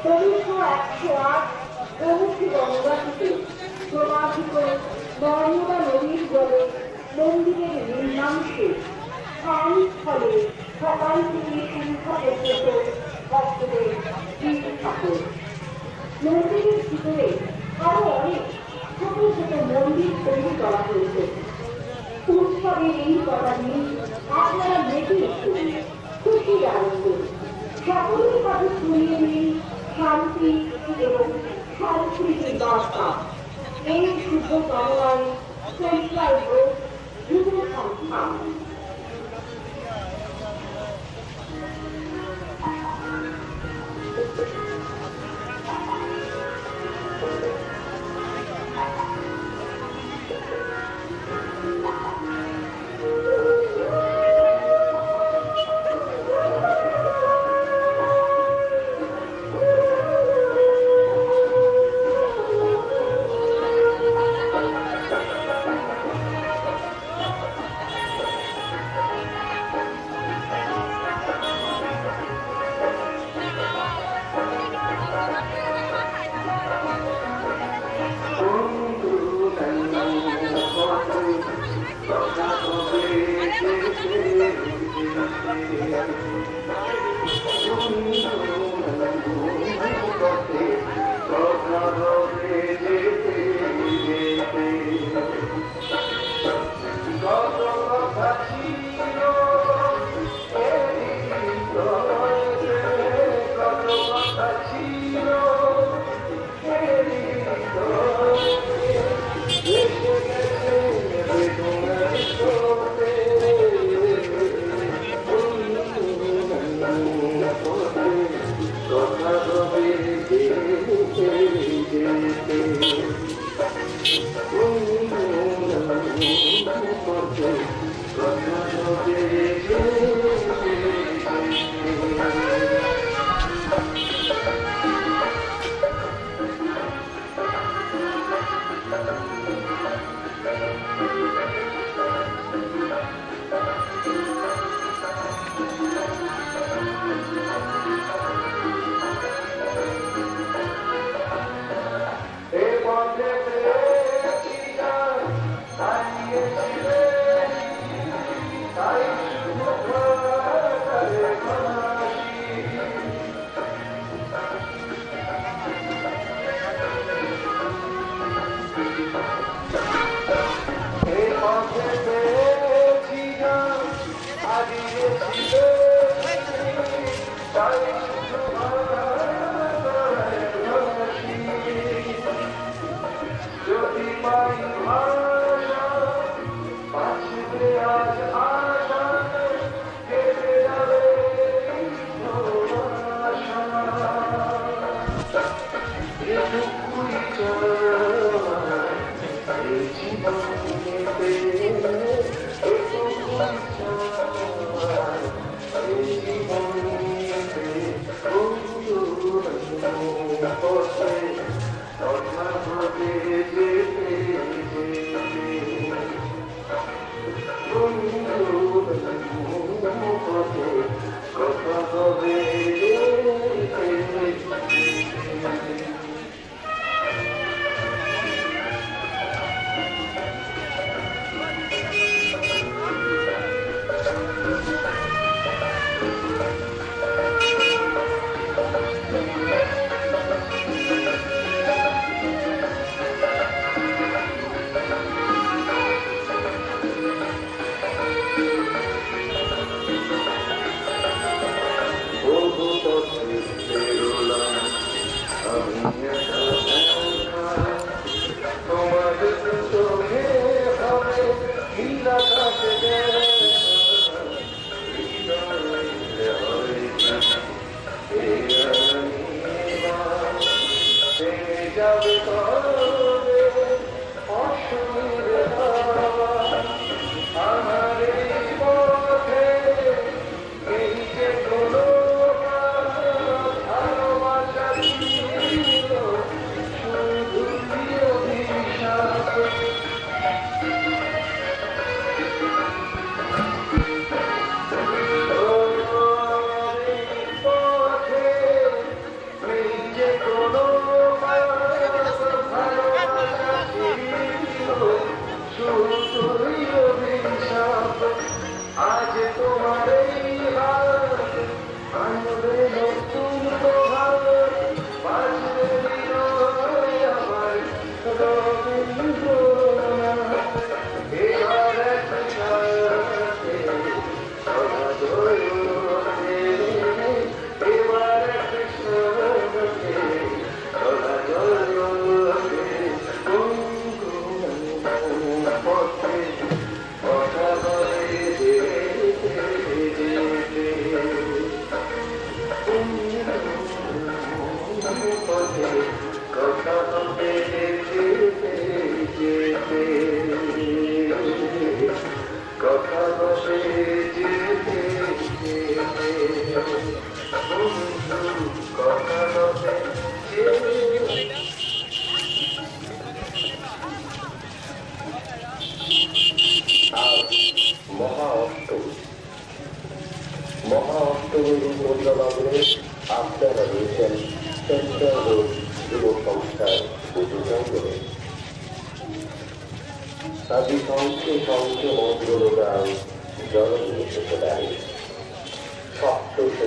১৯০৮ প্রমুখী গঙ্গা থেকে প্রবাহিত নর্মদা নদীর জলে মন্দিরের নিম্নাংশে স্থানস্থলে সকাল থেকে সন্ধ্যা পর্যন্ত ভক্তদের ভিড় থাকে। মন্দিরের ভিতরে আরো অনেক ছোট ছোট মন্দির তৈরি করা হয়েছে। উৎসবের এই কটা দিন আপনারা মেতে উঠুন খুশির আনন্দে, সকলের কাছে শুনিয়ে নিন শান্তি এবং সংস্কৃতির বার্তা। এই শুভ কামনায় সেন্ট্রাল রোড যুব সংস্থা।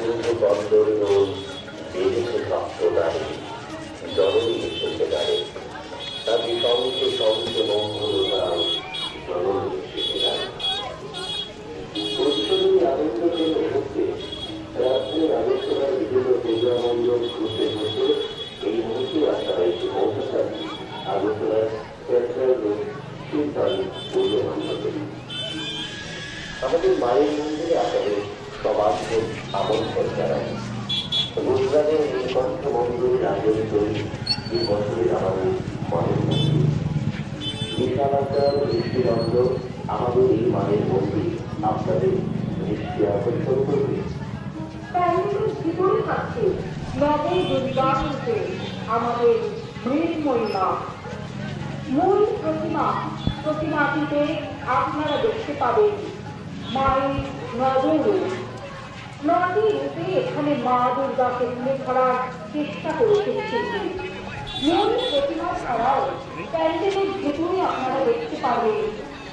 সমুদ্র বন্দর নৌ বিদেশে প্রাপ্তদারে জননী এসেছে গাড়ি তাকে সঙ্গে সঙ্গে মঙ্গলদায় জননী এসেছে গাড়ি উৎসবের আনন্দদের মধ্যে রাত্রের আলোচনার বিভিন্ন পূজা মণ্ডল ঘুরতে ঘুরতে এই মুহূর্তে আপনারা এসে পৌঁছান আলোচনার সেন্ট্রাল রোড সুলতান পূর্ব মণ্ডলে আমাদের মায়ের মন্দিরে আপনাদের সবাইকে আমন্ত্রণ জানাই গুজরাটের নীলকণ্ঠ মন্দিরের আয়োজিত এই বছরের আমাদের মায়ের মন্দির বিশালাকার দৃষ্টিবন্ধ আমাদের এই মায়ের মন্দির আপনাদের দৃষ্টি আকর্ষণ করবে প্যান্ডেলের ভিতরে থাকছে নবে দুর্গা রূপে আমাদের মৃন্ময়ী মা মূল প্রতিমাটিতে আপনারা দেখতে পাবেন মায়ের নবরূপ নটি রূপে এখানে মা দুর্গাকে তুলে ধরার চেষ্টা করেছে শিল্পী মূল প্রতিমা ছাড়াও প্যান্ডেলের ভেতরে আপনারা দেখতে পাবেন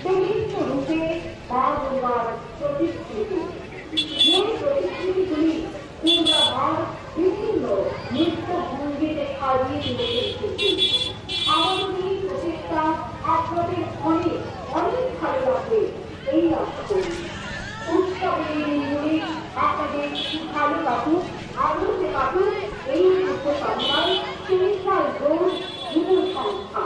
বিভিন্ন রূপে মা দুর্গার প্রতিকৃতি মূল প্রতিকৃতিগুলি দুর্গা মার বিভিন্ন নৃত্য ভঙ্গিতে সাজিয়ে তুলেছে শিল্পী আমাদের এই প্রচেষ্টা আপনাদের অনেক অনেক ভালো লাগবে এই আশা করি উৎসবের এই মূলে আপনাদের ভালো কাটুক আনন্দে কাটুক এই শুভকামনায় সেন্ট্রাল রোড যুব সংস্থা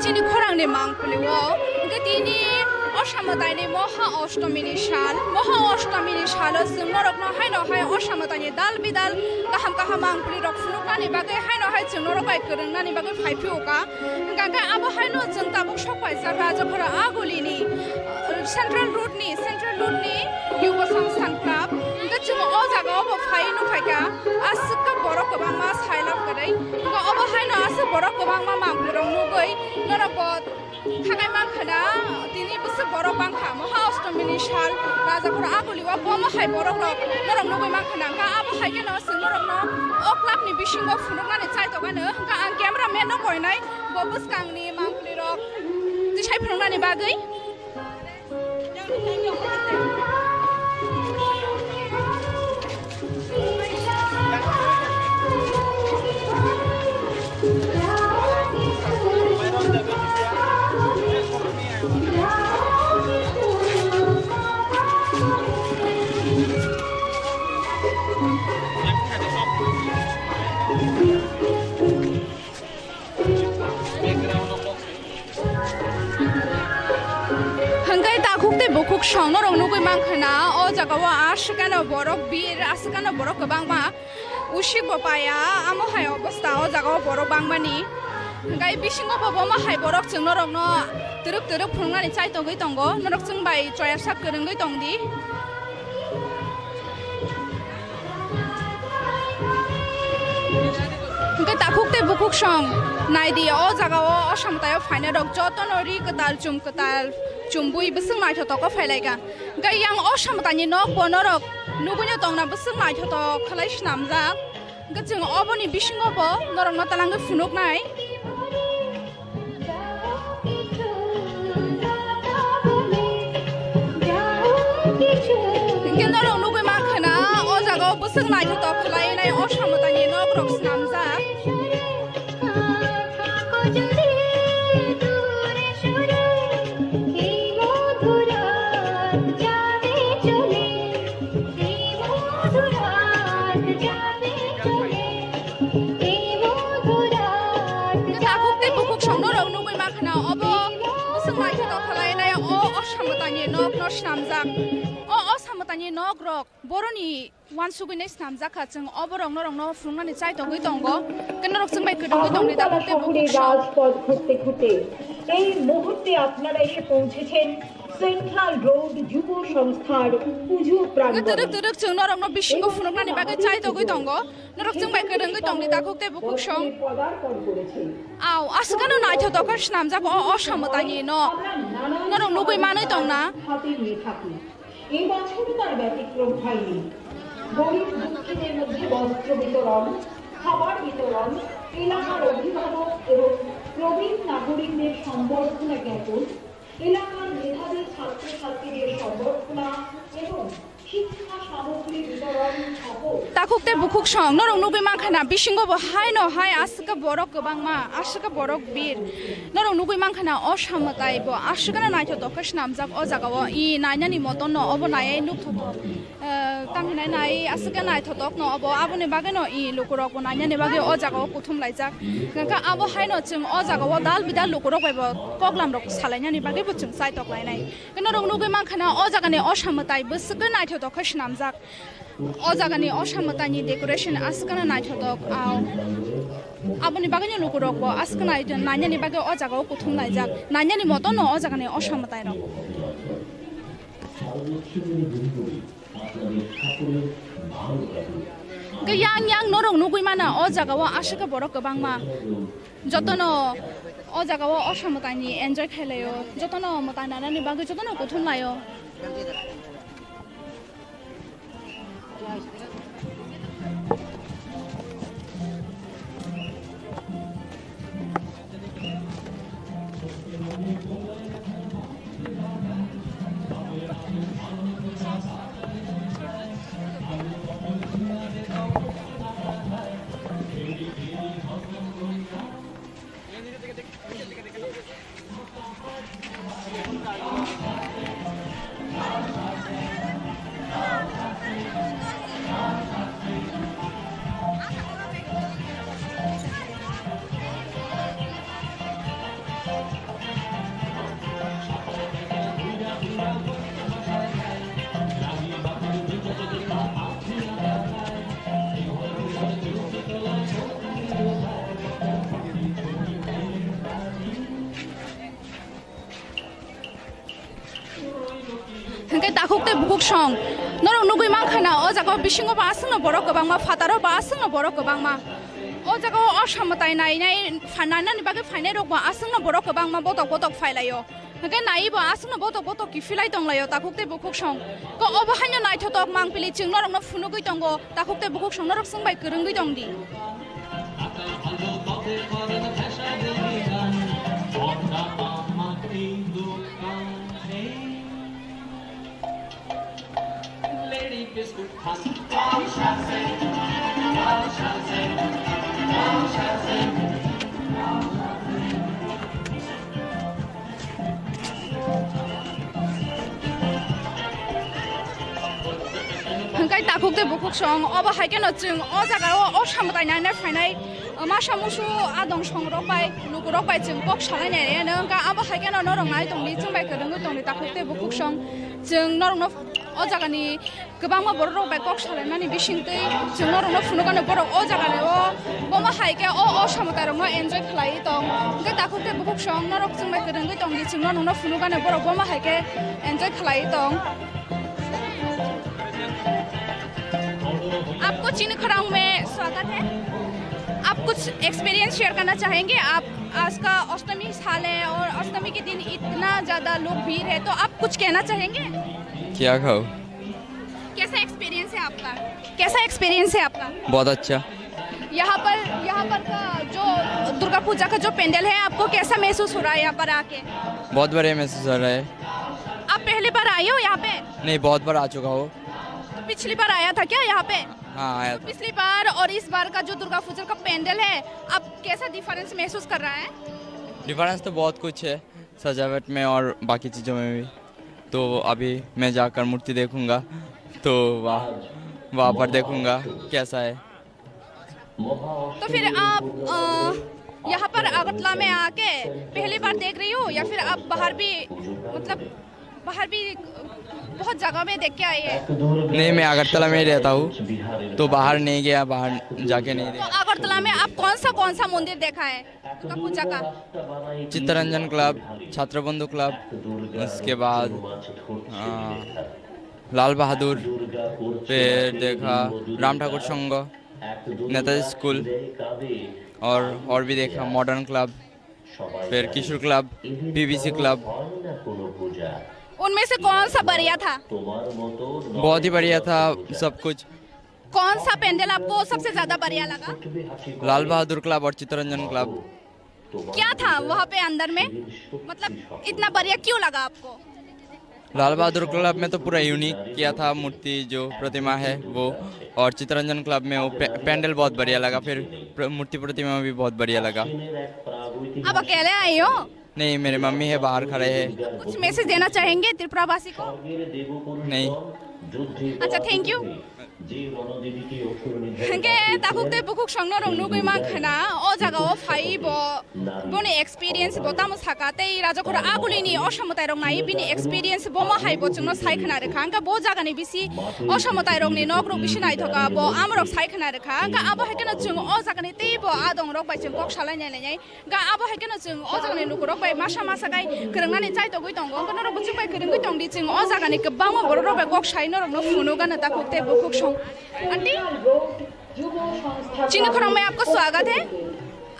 Chini khorang ni mangpuli wo gatini oshamatay ni moha ashtami ni shal sung norok no hai no hai oshamatay ni dal bidal kaham mangpuli rok funuk nani bagai hai no hai chung norok bai kereng nani bagai phaipiu ka gaga abo hai no chung tabuk shokai sa raja khora aguli ni central road ni yugo samsthan club ga chung o jaga obo phai no phaika asukka borok kobang ma sailap karai ga obo hai no asu borok kobang ma mangpuli rok nugoi norok bot thakai mankhana tini busu borok bangkha moha ashtami shal raja khora aguli wa boma hai borok rok norok nugoi mankhana ga abo hai ke no sung norok no o club ni bisingo funuk nani chai to ga no ga ang camera man no koinai bo buskang ni mangpuli rok ti chai funuk nani bagai bukuk song norong nugui mangkhana o jaga wa ashkana borok bir ashkana borok bangma ushik bopaya amo hai obostha o jaga borok bangmani gai bisingo boboma hai borok chung norong no turuk phungnani chai tongoi tongo norok chung bai choya sak kerengoi tongdi gai takukte bukuk song naidi o jaga o ashamtayo phaina rok joto nori katal chumbui busung mai thoto ko phailaiga gai yang ashamtani nok bonorok nugunya tongna busung mai thoto khalai snamja gachung oboni bisingo bo norong na talang funuk nai gendorong nugui makhana o jaga busung mai thoto khalai nai ashamtani nok rok snamja Snamjak असामतानि नग्रक बर'नि वान सुगैनाय स्नामजाखा जों अबरं नरंनो फुंनानै चाय दंगै दंगो केनरक जों bye गदंगै दंनि दा শহরের রাজপথ ঘুরতে ঘুরতে এই মুহূর্তে আপনারা এসে পৌঁছেছেন সেন্ট্রাল রোড যুব সংস্থার পুজো প্রাঙ্গণে গদরক जों नरंनो बिसिंगो फुंनानै बागै चाय दंगै दंगो नरक जों बाय गदंगै दंनि दा खौते बुकुक सं পদার্পণ করেছে आव आसगानो नायथो दकर स्नामजाखो असामतानि न नरं नुगै मानै दंना হাতে নিয়ে থাকি এই বছরও তার ব্যতিক্রম হয়নি গরিব দুঃখীদের মধ্যে বস্ত্র বিতরণ খাবার বিতরণ এলাকার অভিভাবক এবং প্রবীণ নাগরিকদের সম্বর্ধনা জ্ঞাপন এলাকার মেধাবী ছাত্রছাত্রীদের সম্বর্ধনা এবং শিক্ষা সামগ্রী বিতরণ সহ ताखुकते बुकुक सं नरं नुगै मानखाना बिसिंगो बो हाय न हाय आसका बरक गोबांमा आसका बरक बिर नरं नुगै मानखाना असामताय बो आसगाना नायथो दकर स्नामजाक अ जागाव इ नायनानि मतन न अब नाय नुकथो तांहिनाय नाय आसगा नायथो दक न अब आबने बागे न इ लोकरक नायनानि बागे अ जागाव कुथुम लायजाक गंका अब हाय न जों अ जागाव दाल बिदाल लोकरक बायबो पगलाम रक सालायनानि बागे बो जों साय तकलायनाय नरं नुगै मानखाना अ जागानि असामताय बोसगो नायथो दकर स्नामजाक अ जागानि असामतानि डेकोरेशन आसगाना नायथो दक आव आबनि बागैनि लोकरक बो आसगा नायनानि बागे अ जागाव कुथुम लायजाक नायनानि मतन न अ जागानि असामताय रक yang yang norong nugui mana o jagawa ashika borok gobangma jotono o jagawa asamotani enjoy khelayo jotono motanani bagi jotono kuthum layo hengkai takhukte bukuk song norong nugui mankhana o jaga bisingo ba asungno borok gobangma fataro ba asungno borok gobangma o jaga asamotai nainai phananani bage phainai rok ba asungno borok gobangma botok botok phailayo hengkai nai ba asungno botok botok kifilai tonglayo takhukte bukuk song ko obahanyo naithotok mangpili ching norong no phunugui tongo takhukte bukuk song norok sungbai korungui tongdi hengkai takhukte bukuk song oba haikeno chung o jagao asamotai nainai phainai masa musu adong songrok bai lukurok bai chung kok salainai re hengka abo haikeno norong nai tongli chungbai korungui tongli takhukte bukuk song chung norong no o jagani gobangma borok bai kok salainani bisingtei chung norong no phunugano borok o jagani o boma haike o asamotai rok no enjoy khlai tong hengkai takhukte bukuk song norok chungbai korungui tongli chung norong no phunugano borok boma haike enjoy khlai tong आपको चीन खरांग में स्वागत है आप कुछ experience share करना चाहेंगे आप आज का अष्टमी साल है और अष्टमी के दिन इतना ज़्यादा लोग भीड़ है तो आप कुछ कहना चाहेंगे क्या खाओ कैसा एक्सपीरियंस है आपका कैसा एक्सपीरियंस है आपका बहुत अच्छा यहाँ पर का जो दुर्गा पूजा का जो पेंडल है आपको कैसा महसूस हो रहा है यहाँ पर आके बहुत बढ़िया महसूस हो रहा है आप पहली बार आए हो यहाँ पे नहीं बहुत बार आ चुका हो तो पिछली बार आया था क्या यहाँ पे हाँ आया तो पिछली बार और इस बार का जो दुर्गा पूजा का पेंडल है अब कैसा डिफरेंस महसूस कर रहा है डिफरेंस तो बहुत कुछ है सजावट में और बाकी चीज़ों में भी तो अभी मैं जाकर मूर्ति देखूंगा तो वहाँ पर देखूंगा कैसा है तो फिर आप यहाँ पर अगरतला में आके पहली बार देख रही हो या फिर आप बाहर भी मतलब बाहर भी बहुत जगह में देख के आए हैं। नहीं, मैं अगरतला में ही रहता हूँ, तो बाहर नहीं गया, बाहर जाके नहीं तो देखा। अगरतला में आप कौन सा मंदिर देखा है दुर्गा पूजा का? चित्तरंजन क्लब, छात्रबंधु क्लब, उसके बाद लाल बहादुर, फिर देखा राम ठाकुर संघ, नेताजी स्कूल, और भी देखा मॉडर्न क्लब, फिर किशोर क्लब, पीबीसी क्लब। उनमें से कौन सा बढ़िया था? बहुत ही बढ़िया था सब कुछ। कौन सा पेंडल आपको सबसे ज्यादा बढ़िया लगा? लाल बहादुर क्लब और चित्तरंजन क्लब। क्या था वहाँ पे अंदर में, मतलब इतना बढ़िया क्यों लगा आपको? लाल बहादुर क्लब में तो पूरा यूनिक किया था, मूर्ति जो प्रतिमा है वो, और चित्तरंजन क्लब में वो पेंडल बहुत बढ़िया लगा, फिर मूर्ति प्रतिमा भी बहुत बढ़िया लगा। आप अकेले आए हो? नहीं, मेरे मम्मी है बाहर खड़े हैं। कुछ मैसेज देना चाहेंगे त्रिपुरावासी को? नहीं। अच्छा, थैंक यू। हंगे ताकुते बुकुक संगनो रंगनु गइमा खना ओ जागाओ फाइबो बोने एक्सपीरियंस बोताम साकाते राजखोर आगुलिनी असमताय रंगनाय बिनि एक्सपीरियंस बोमा हाइबो जोंनो सायखना रेखा अंका बो जागानि बिसि असमताय रंगनि नगरो बिसि नायथका बो आमरक सायखना रेखा अंका आबो हायकेनो जों ओ जागानि तेबो आदं रक बाय जों कक सालायनाय नाय गा आबो हायकेनो जों ओ जागानि नुकुरक बाय मासा मासा गाय गोरोंनानै जायतो गय दंगो गनो रक जों बाय गोरों गय दंदि जों ओ जागानि गोबां बर' रक बाय कक सायनो रकनो फुनो गाना ताकुते बुकुक सं आंटी चिन्ह खरम में आपको स्वागत है।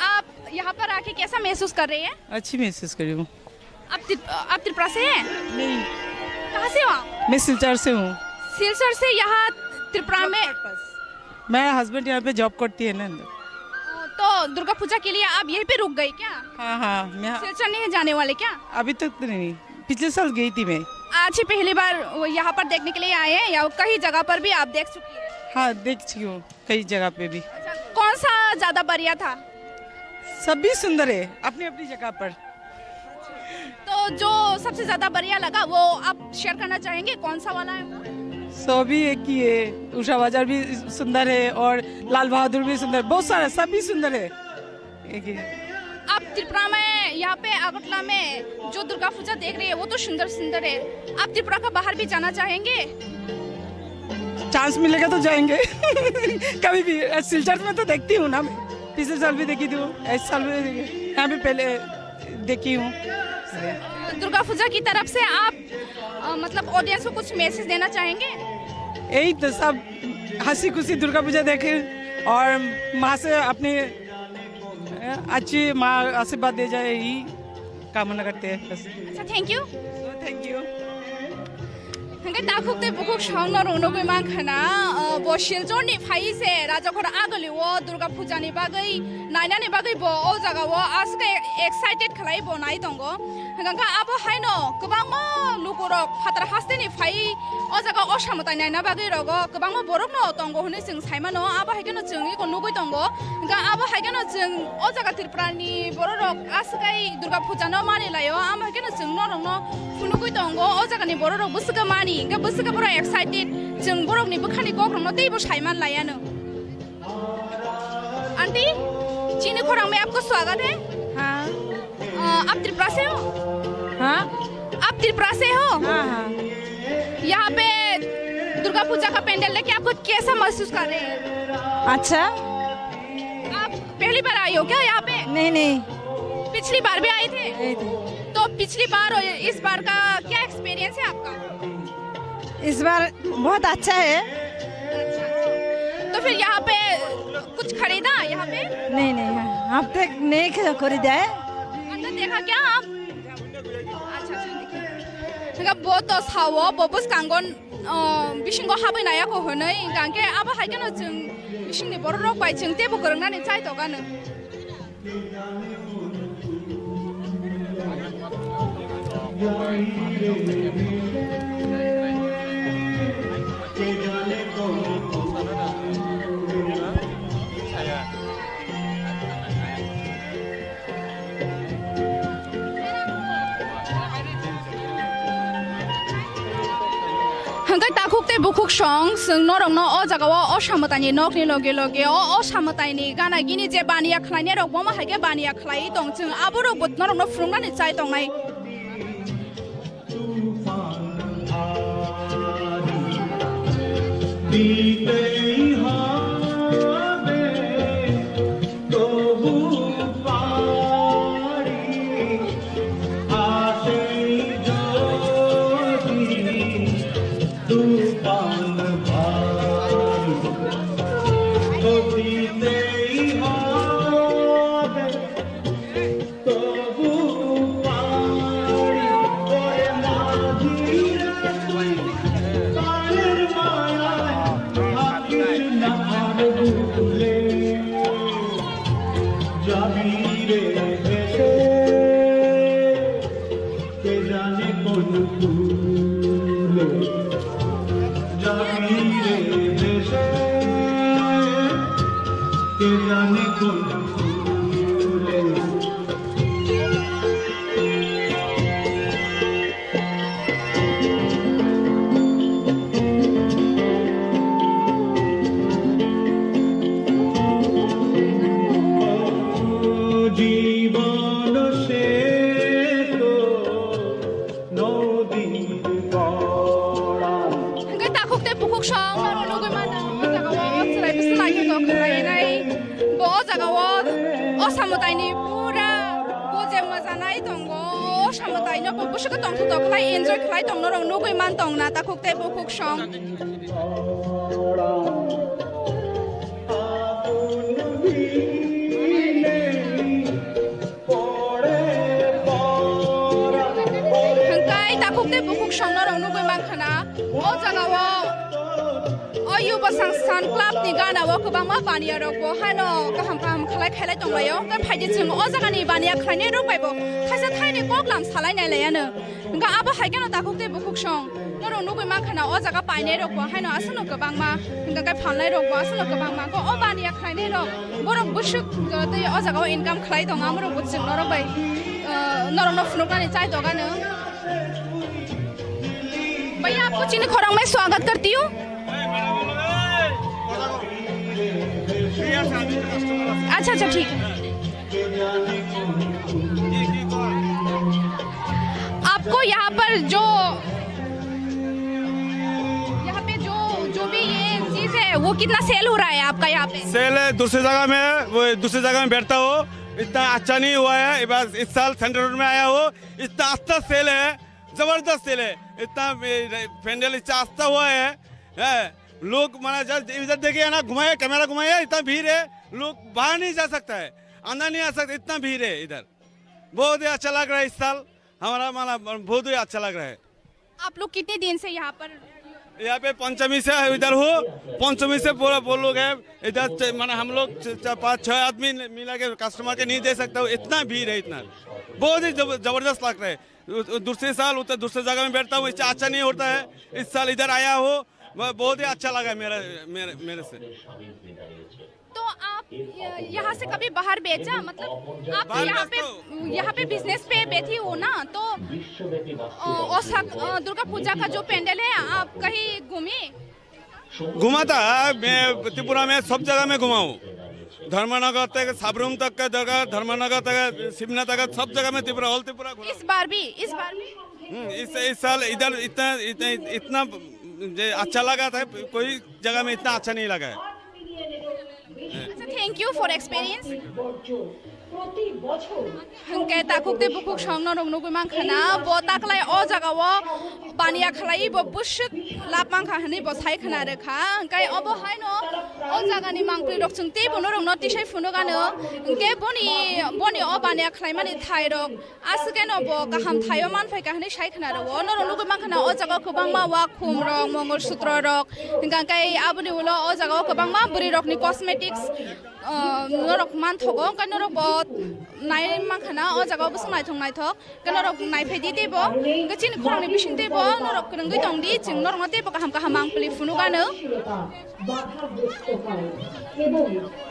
आप यहाँ पर आके कैसा महसूस कर रही हैं? अच्छी महसूस कर रही हूँ। आप त्रिपुरा से हैं? नहीं। कहाँ से हो? मैं सिलचर से हूँ। सिलचर से यहाँ त्रिपुरा में? मेरा हस्बैंड यहाँ पे जॉब करती है ना। तो दुर्गा पूजा के लिए आप यहीं पे रुक गई क्या? हाँ, मैं सिलचर नहीं जाने वाले क्या? अभी तक तो नहीं, पिछले साल गई थी मैं। आज ही पहली बार यहाँ पर देखने के लिए आए हैं या कई जगह पर भी आप देख चुकी हैं? हाँ, देख चुकी हूँ कई जगह पे भी। अच्छा, कौन सा ज्यादा बढ़िया था? सभी सुंदर है अपनी अपनी जगह पर। तो जो सबसे ज्यादा बढ़िया लगा वो आप शेयर करना चाहेंगे, कौन सा वाला है? सभी एक ही है, उषा बाजार भी सुंदर है और लाल बहादुर भी सुंदर, बहुत सारे सभी सुंदर है, एक ही। आप त्रिपुरा में यहाँ पे अगरतला में जो दुर्गा पूजा देख रही है वो तो सुंदर सुंदर है, आप त्रिपुरा का बाहर भी जाना चाहेंगे? चांस मिलेगा तो जाएंगे कभी भी। सिलचर में तो देखती हूँ ना, पिछले साल भी देखी थी, इस साल भी देखी, यहाँ भी पहले देखी हूँ। दुर्गा पूजा की तरफ से आप मतलब ऑडियंस को कुछ मैसेज देना चाहेंगे? यही तो, सब हंसी खुशी दुर्गा पूजा देखे और माँ से अपनी अच्छी माँ आशीर्वाद दे जाए, यही कामना करते हैं बस। अच्छा, थैंक यू। Thank you. हंगे ताकुते बुकुक संगनो रंगनो गइमा खना बो सिलचरनि फाइसे राजाखोर आगोलि वो दुर्गा पूजानि बागै नायनानि बागै बो ओ जागा वो आसके एक्साइटेड खलाय बो नाय दंगो हंगा आबो हायनो गोबां लुकुरक फातर हास्तेनि फाइ ओ जागा असामताय नायना बागै रगो गोबां बरकनो दंगो होने जों सायमानो आबो हायकेनो जों इको नुगै दंगो हंगा आबो हायकेनो जों ओ जागा त्रिपुरानि बरक आसकै दुर्गा पूजानो मानिलायो आम हायकेनो जों नरंनो फुनुगै दंगो ओ जागानि बरक बुसुगा मानि इनका बस का पूरा एक्साइटेड जों बरकनि बखानि गग्रमनो दैबो सायमान लायानो। आंटी चिन्ह खरम में आपको स्वागत है। हाँ। आप त्रिपुरा से हो? हाँ। आप त्रिपुरा से हो? हाँ, हाँ। यहाँ पे दुर्गा पूजा का पेंडल लेके आपको कैसा महसूस कर रहे हैं? अच्छा। आप पहली बार आई हो क्या यहाँ पे? नहीं, पिछली बार भी आए थे? तो पिछली बार और इस बार का क्या एक्सपीरियंस है आपका? इस बार बहुत अच्छा है। तो फिर यहाँ पे कुछ खरीदा यहाँ पे? नहीं, हम तक नहीं खरीदा है। अंदर देखा क्या आप? अच्छा, देखिए बहुत तो सावो बबुस कांगन बिशिंगो हाबै नाया को होनै गांके आबो हायकेनो जों बिशिंनि बर' रक बाय जों तेबो गोरोंनानै जाय तो गानो। हंगाय ताकुकते बुकुक सं जों नरंनो ओ जागाव असामतानि नकनि लगे लगे असामतानि गाना गिनि जे बानिया खलायनाय रक बमा हायगे बानिया खलाय दं जों आबो रक नरंनो फुरुंनानै जाय दंनाय। দিতেই হবে তবু পারি আসেই যদি তুফান ভারী তো দিতেই হবে তবু পারি ওরে মাঝিরা তুই কালের মায়ায় থাকিস না আর ভুলে যাবি রে ভেসে কে জানে কোন ফুলে যাবি রে ভেসে কে জানে কোন ফুলে জীবন সে তো নদীর গড়া Hanggang takok te pukok siyang narunugay man ang tagawa salay pasalay ko kakainay bo tagawa o samutay ni pura bo jem mazanay tonggo o samutay no bo busuk tong to kalay enjoy kalay tong norong nugay man tong na takok te pukok siyang hanggang takok te pukok siyang norong nugay man kana o tagawa o yuba sang san club ni gana wo kubang ma bania rok bo hano kaham khalai khalai tong layo ka phaide chung o jaga ni bania khlaine rok bai bo thaisa thaine koklam salai nai layano nga aba haigano takok te bukuk song norong nugui ma khana o jaga paine rok bo hano asano kubang ma nga kai phanlai rok bo asano kubang ma ko o bania khlaine rok borok busuk te o jaga income khlai tong amro bo chung norok bai norong no phunok ni chai dogano भैया आपको चीनी खोरांग में स्वागत करती हूँ। अच्छा अच्छा ठीक है। आपको यहाँ पर जो भी ये चीज है वो कितना सेल हो रहा है आपका यहाँ पे? सेल है दूसरी जगह में, वो दूसरी जगह में बैठता हो, इतना अच्छा नहीं हुआ है। इस साल सेंट्रल रोड में आया हो, इतना अच्छा सेल है, जबरदस्त सेल है, इतना पेंडल इतना अच्छा हुआ है। लोग माना इधर देखिए ना, घुमाए कैमरा घुमाए, इतना भीड़ है, लोग बाहर नहीं जा सकता है, अंदर नहीं आ सकता, इतना भीड़ है इधर। बहुत ही अच्छा लग रहा है इस साल, हमारा माना बहुत ही अच्छा लग रहा है। आप लोग कितने दिन से यहाँ पर? यहाँ पे पंचमी से इधर हो, पंचमी से पूरा वो लोग है इधर, माना हम लोग 5-6 आदमी मिला के कस्टमर के नहीं दे सकता, इतना भीड़ है, इतना बहुत ही जबरदस्त लग रहा है। दूसरे साल उतर दूसरे जगह में बैठता हूँ, इससे अच्छा नहीं होता है। इस साल इधर आया हो, बहुत ही अच्छा लगा मेरे से। तो आप यहाँ से कभी बाहर बेचा, मतलब आप यहाँ पे बिजनेस पे बैठी हो ना, तो दुर्गा पूजा का जो पेंडल है आप कहीं घूमा था? मैं त्रिपुरा में सब जगह में घुमा हूँ, धर्मनगर तक, साबरूम तक का जगह, धर्मनगर तक, शिवना तक, सब जगह में त्रिपुरा, ऑल त्रिपुरा घुमा। इस बार भी इस साल इधर इतना अच्छा लगा था, कोई जगह में इतना अच्छा नहीं लगा है। Thank you for experience. Hangkai takuk te bukuk shong no rong nugui mang khana bo taklai o jaga wo bania khlai bo bushuk lap mang khani bo sai khana re kha hangkai obo hai no o jaga ni mang pri rok chung te bo no rong no tisai phuno ga no hangkai boni o bania khlai mani thai rok aske no bo kaham thayo man phai kahani sai khana ro no rong nugui mang khana o jaga khobang ma wa khum rok mongol sutra rok hangkai abuni ulo o jaga khobang ma buri rok ni cosmetics norok man thogo kan norok bot nai mang khana o jaga bu sungai thong nai thok kan norok nai phai di debo gachin khorang ni bising debo norok krang gui tong di ching norok te bo kaham kaham mang pli phunu ga no এবং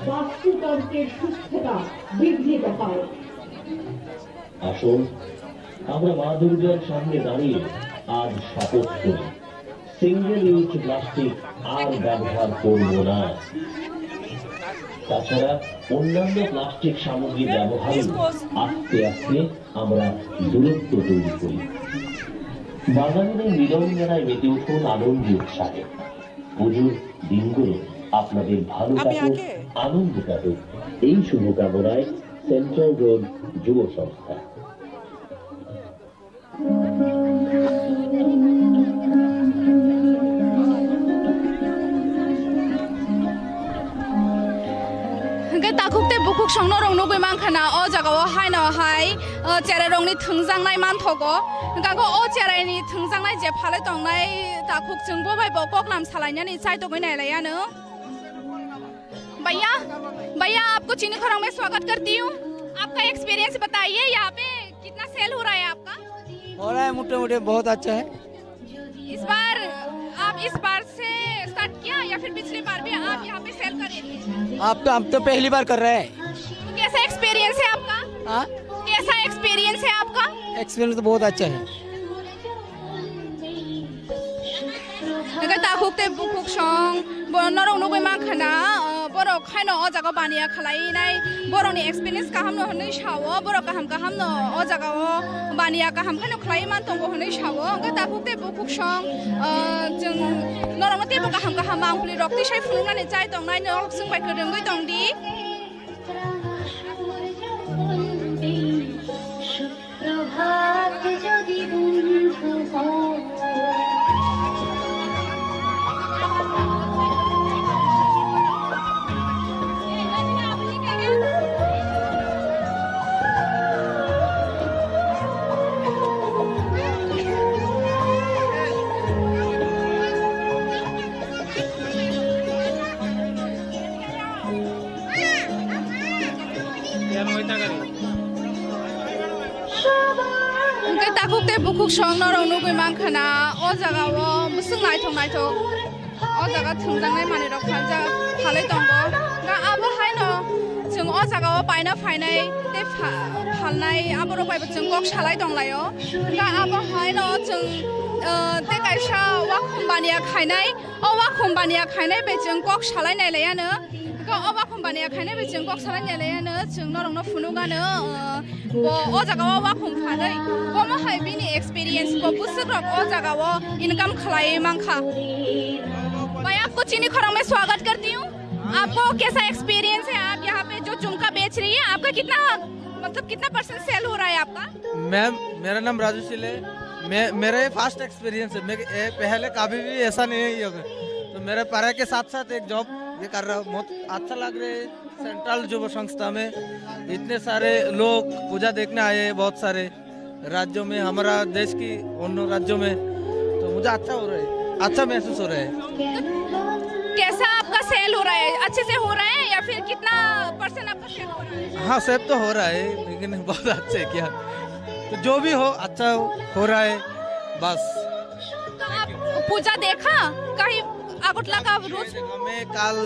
বাস্তুতন্ত্রের সুস্থতা বৃদ্ধি পায়। আসুন আমরা মা দুর্গার সামনে দাঁড়িয়ে আজ শপথ করি, সিঙ্গেল ইউজ প্লাস্টিক আর ব্যবহার করব না। তাছাড়া অন্যান্য প্লাস্টিক সামগ্রী ব্যবহারে আস্তে আস্তে আমরা দূরত্ব তৈরি করি। বাঙালিদের মিলন মেলায় মেতে উঠুন আনন্দ উৎসাহে। পুজোর দিনগুলো আপনাদের ভালো কাটুক, আনন্দ কাটুক, এই শুভকামনায় সেন্ট্রাল রোড যুব সংস্থা। ताखुकते बुकुक संनो रंग नुगै मानखाना ओ जागाव हायनो हाय चेरे रंगनि थंजांनाय मानथगो गागो ओ चेरायनि थंजांनाय जे फाले दंनाय ताखुक जोंबो बायबो ककलाम सालायनानै चाय दगै नायलायानो भैया भैया आपको चीनी खरांग में स्वागत करती हूँ। आपका एक्सपीरियंस बताइए, यहाँ पे कितना सेल हो रहा है आपका? हो रहा है मोटे मोटे बहुत अच्छा है। इस बार आप इस बार से स्टार्ट किया या फिर पिछली बार भी आप यहाँ पे सेल कर रहे थे? आप तो पहली बार कर रहे हैं। कैसा एक्सपीरियंस है आपका? हाँ, कैसा एक्सपीरियंस है आपका? एक्सपीरियंस तो बहुत अच्छा है। ताखुकते बुकुक सं नरं नुगै मानखाना बर' खायनो अ जागाव बानिया खालायनाय बर'नि एक्सपीरियंस गाहामनो होनै सावो बर' गाहाम गाहामनो अ जागाव बानिया गाहाम खायनो खालाय मान दंगो होनै सावो ताखुकते बुकुक सं जों नरं तेबो गाहाम गाहाम आंफुलि रक्ति साय फुनुंनानै जाय दंनाय नरक जों बाय गोरोंगै दंदि सुप्रभात जदि बंधु ताखुकते बुकुक सं नरं नुगै मानखाना अ जागाव मुसुं नायथं नायथं अ जागा थंजांनाय माने रक फाले दंगो गा आबो हायनो जों अ जागाव बायना फायनाय ते फालनाय आबो बायबो जों गक सालाय दंलायो गा आबो हायनो जों ते गायसा वा कम्पानिया खायनाय अ वा कम्पानिया खायनाय बे जों गक सालाय नायलायानो अबा कम्पानिया खायनाय बे जों गक सालाय नायलायानो जों नरंनो फुनुगानो अ जागाव वा कम्पानि बमा हाय बिनि एक्सपीरियंस को बुसरक अ जागाव इनकम खलाय मांखा। मैं आपको चीनी खरांग में स्वागत करती हूँ। आपको कैसा एक्सपीरियंस है? आप यहाँ पे जो झुमका बेच रही है आपका कितना % सेल हो रहा है आपका? मैम मेरा नाम राजू सिल है। मेरा ये फर्स्ट एक्सपीरियंस है। मैं पहले कभी भी ऐसा नहीं है। तो मेरे पढ़ाई के साथ साथ एक जॉब ये कर रहा हूँ। बहुत अच्छा लग रहा है। सेंट्रल युवा संस्था में इतने सारे लोग पूजा देखने आए हैं, बहुत सारे राज्यों में, हमारा देश की अन्य राज्यों में। तो मुझे अच्छा हो रहा है, अच्छा महसूस हो रहा है। कैसा आपका सेल हो रहा है? अच्छे से हो रहा है या फिर कितना % आपका सेल हो रहा है? हाँ, सेल तो हो रहा है लेकिन बहुत अच्छे क्या, तो जो भी हो अच्छा हो रहा है बस। तो आप पूजा देखा कहीं आगोटला का रोज? मैं कल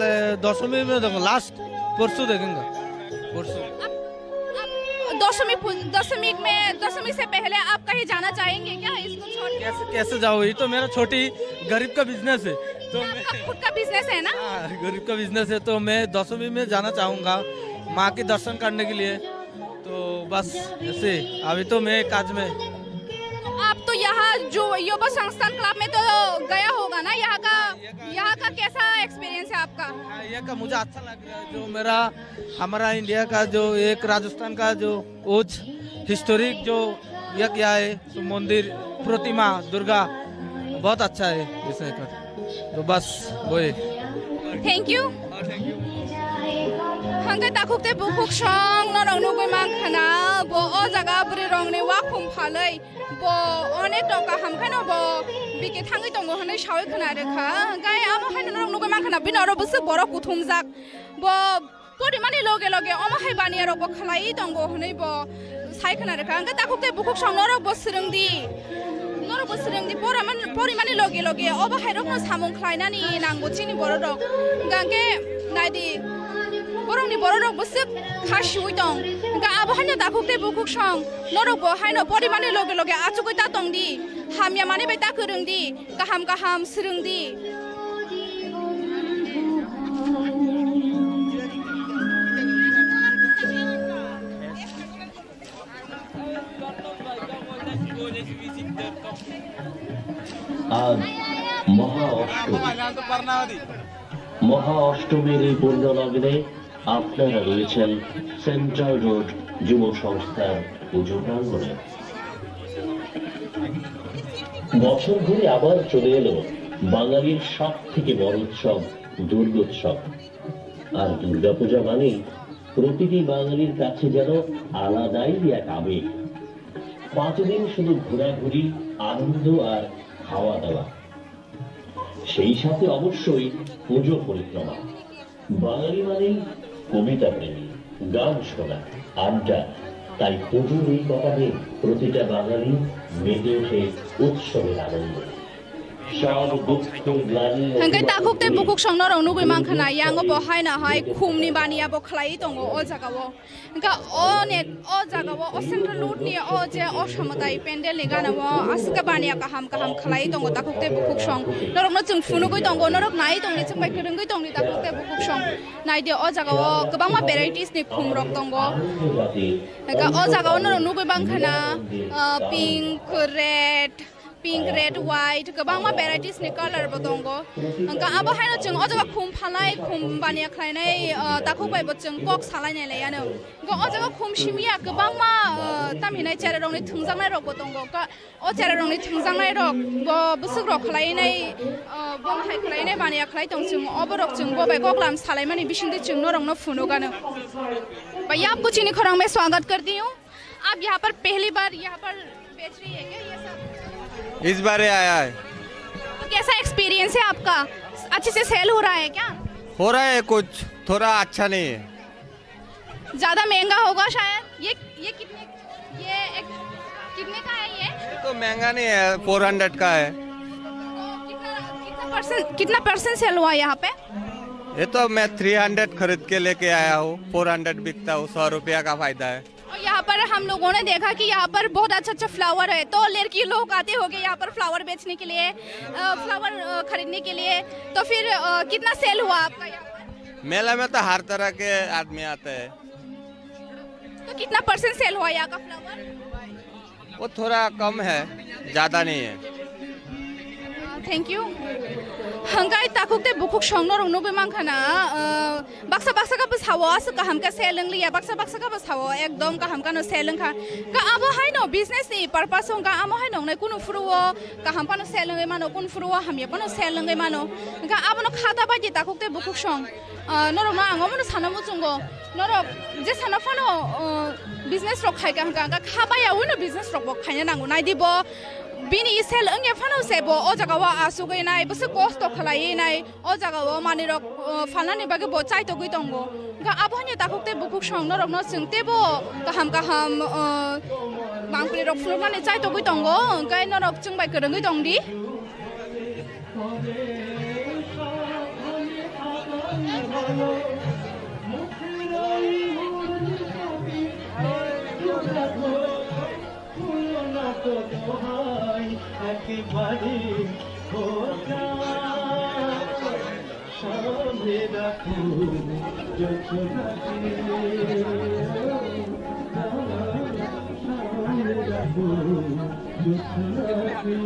दशमी में देखूंगा, लास्ट परसों देखेंगे। परसों दशमी से पहले आप कहीं जाना चाहेंगे क्या? इसको छोड़ कैसे जाओ? ये तो मेरा छोटी गरीब का बिजनेस है। तो खुद का बिजनेस है ना? गरीब का बिजनेस है, तो मैं दशमी में जाना चाहूँगा माँ के दर्शन करने के लिए। तो बस ऐसे अभी तो मैं काज में। आप तो यहाँ जो युवा संस्थान क्लब में तो गया होगा ना, यहाँ का कैसा एक्सपीरियंस है आपका? यहाँ का मुझे अच्छा लग रहा है। जो हमारा इंडिया का जो एक राजस्थान का जो उच्च हिस्टोरिक जो यह क्या है, तो मंदिर प्रतिमा दुर्गा बहुत अच्छा है इसे कर। तो बस वही। Thank you. हंगे ताखुकते बुकुक सं नरं नुगै मानखाना बो अ जागा बुरि रंगनि वा खुमफालै बो अनेक टका हमखानो बो बिके थाङै दङ होनै सावै खोनारोखा गाय आमो हाय नरं नुगै मानखाना बिनरो बुसु बर' कुथुमजाक बो परिमानि लगे लगे अमो हाय बानिया रबो खलाय दङ होनै बो साय खोनारोखा हंगे ताखुकते बुकुक सं नरं बोसरोंदि परिमानि लगे लगे अबो हाय रखनो सामुं खलायनानि नांगौ चिनि बर' रक गांगे नायदि बरंनि बर' रक बुसु खासिउइ दं गा आबो हायनो ताखुकते बुकुक सं नरक बो हायनो परिमानि लगे लगे आचुगै ता दंदि हामिया माने बाय ता गोरोंदि गाहाम गाहाम सोरोंदि। आज মহা অষ্টমীর এই পুণ্যলগ্নে আপনারা রয়েছেন সেন্ট্রাল রোড যুব সংস্থার পুজো প্রাঙ্গণে। বছর ঘুরে আবার চলে এলো বাঙালির সব থেকে বড় উৎসব দুর্গোৎসব। আর দুর্গাপূজা মানেই প্রতিটি বাঙালির কাছে যেন আলাদাই এক আবেগ। 5 দিন শুধু ঘোরাঘুরি, আনন্দ আর খাওয়া দাওয়া, সেই সাথে অবশ্যই পুজো পরিক্রমা। বাঙালি মানেই কবিতা প্রেমী, গান শোনা, আড্ডা। তাই পুজোর এই কটা দিন প্রতিটা বাঙালি মেতে ওঠে উৎসবের আনন্দে। Hangkai takuk te bukuk song nor ong nugui mang khana yang bo hai na hai khum ni bani abo khlai tong o jaga wo hangka o net o jaga wo o central road ni o je o samatai pendel ni gana wo aska bani ka ham khlai tong takuk te bukuk song nor ong chung phunu goi tong nor nai tong ni chung bai krung goi tong ni takuk te bukuk song nai de o jaga wo gobang ma varieties ni khum rok tong go hangka o jaga wo nor nugui bang khana pink red white gobang ma varieties ni color bo dong go hangka abo hai no chung o jaga khum phalai khum bani khlai nai takuk bai bo chung kok salai nai le ano go o jaga khum shimia gobang ma tam hinai chara rong ni thungjang nai rok bo dong go ka o chara rong ni thungjang nai rok bo busuk rok khlai nai bom hai khlai nai bani khlai tong chung obo rok chung bo bai kok lam salai mani bisindi chung no rong no phunu gano भैया आपको चीनी खरंग में स्वागत करती हूँ। आप यहाँ पर पहली बार यहाँ पर बेच रही है क्या ये सब? इस बार आया है। तो कैसा एक्सपीरियंस है आपका? अच्छे से सेल हो रहा है क्या? हो रहा है, कुछ थोड़ा अच्छा नहीं है। ज्यादा महंगा होगा शायद। ये कितने का है ये? तो महंगा नहीं है, 400 का है। कितना परसेंट सेल हुआ यहाँ पे? ये तो मैं 300 खरीद के लेके आया हूँ, 400 बिकता हूँ, 100 रुपया का फायदा है। और यहाँ पर हम लोगों ने देखा कि यहाँ पर बहुत अच्छा फ्लावर है, तो लड़की लोग आते होंगे यहाँ पर फ्लावर बेचने के लिए, फ्लावर खरीदने के लिए। तो फिर कितना सेल हुआ आपका यहाँ पर? मेला में तो हर तरह के आदमी आते हैं। तो कितना परसेंट सेल हुआ यहाँ का फ्लावर? वो थोड़ा कम है, ज्यादा नहीं है। Thank you. Hangkai takuk te bukuk song no rong no bemang khana baksa ka bus hawa su ka ham ka seleng liya baksa ka bus hawa ekdom ka ham ka no seleng kha ka abo hai no business ni purpose ong ka amo hai no nai kunu fruo ka ham pa no seleng e mano kun fruo ham ye pa no seleng e mano ka abo no khata ba ji takuk te bukuk song no rong na angom no sanamu chungo no ro je sana fa no business rok khai ka ka khaba ya no business rok bok khai na nangu nai di bo bini sel ang ya fano sebo o jaga wa asu goi nai bus cost to khlai nai o jaga wa mani rok falna ni bage bo chai to goi tongo ga abo ni takuk te bukuk song no rok no singte bo ka ham bangpli rok flu mani chai to goi tongo ga no rok chung bai kereng goi tong di একেবারে খোকা সামনে রাখো যতনাকে সামনে রাখো যতনাকে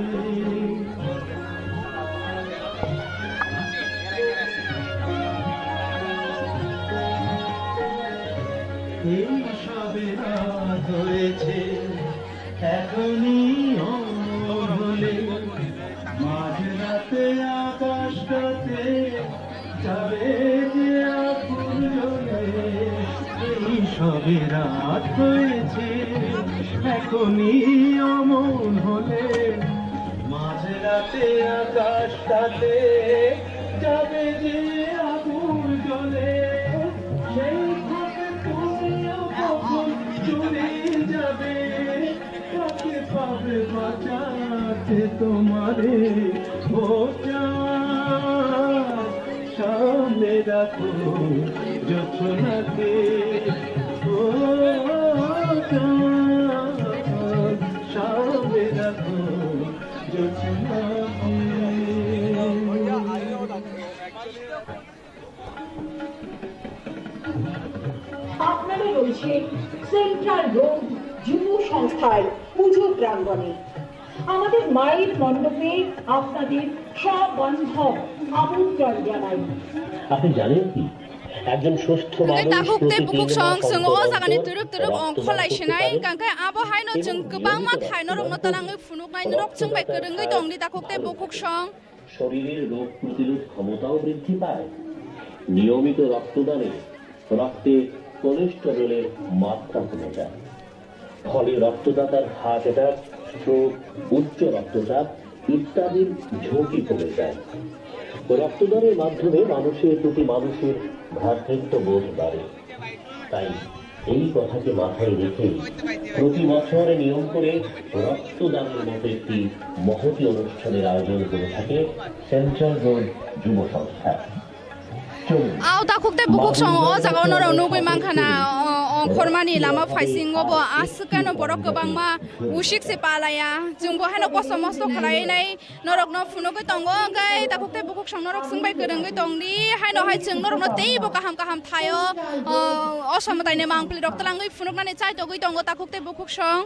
এই সবে রাত হয়েছে এখনই অমর হলে মাঝরাতে আকাশটাতে যাবে যে আকুল জলে এই সবে রাত হয়েছে এখনই অমর হলে মাঝরাতে আকাশটাতে যাবে যে আকুল জলে সেই ভাবে তুমিও কখন চলে যাবে কাকে পাবে বাঁচাতে তোমারে ও চাঁদ সামনে রাখো যতনাকে ও চাঁদ সামনে রাখো যতনাকে আপনারা রয়েছে সেন্ট্রাল রোড যুব সংস্থার পুজো প্রাঙ্গণে। আমাদের মায়ের মণ্ডপে আপনাদের সবান্ধব আমন্ত্রণ জানাই। আপনি জানেন কি একজন সুস্থ মানুষ তাকুকতে বুকুক সং जों o jagani turuk turuk kholaisnai kangkai abo haino जों गोबांमा थाइनो रंनो तालाङै फुनुकनाय रक जों बाय गोरोङै दंनि ताकुकते बुकुक सं শরীরের রোগ প্রতিরোধ ক্ষমতাও বৃদ্ধি পায়। নিয়মিত রক্তদানে রক্তে কোলেস্টেরলের মাত্রা কমে যায়, ফলে রক্তদাতার হার্ট অ্যাটাক, স্ট্রোক, উচ্চ রক্তচাপ ইত্যাদির ঝুঁকি কমে যায়। রক্তদানের মাধ্যমে মানুষের প্রতি মানুষের ভ্রাতৃত্ববোধ বাড়ে। তাই এই কথাকে মাথায় রেখে প্রতি বছর নিয়ম করে রক্তদানের মতো একটি মহতি অনুষ্ঠানের আয়োজন করে থাকে সেন্ট্রাল রোড যুব সংস্থা। Aw takukte bukuk song o jaga onoro nugui mangkhana khormani lama phaising obo asukano borok gobangma usik se palaya jungbo hano kosto mosto khlai nai norok no funogoi tongo gai takukte bukuk song norok sungbai gorongai tongni haino hai jung norok no teibo kaham kaham thayo osamataine mangpli rok talangoi funoknani chai togoi tongo takukte bukuk song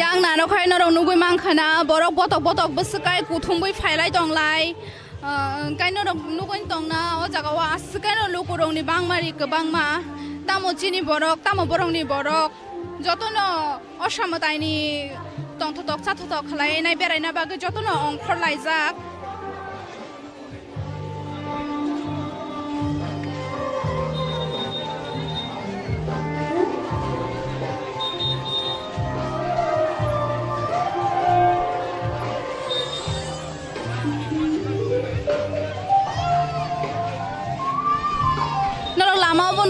yang nano khai norok nugui mangkhana borok botok botok bwskai kuthungbai phailai tonglai kai norok nugui tongna o jaga wa askai no lukurongni bangmari kwbangma tamo chini borok tamo borokni borok jotono osamotaini tongthotok chathotok khlainai beraina bagui jotono ongkhor laijak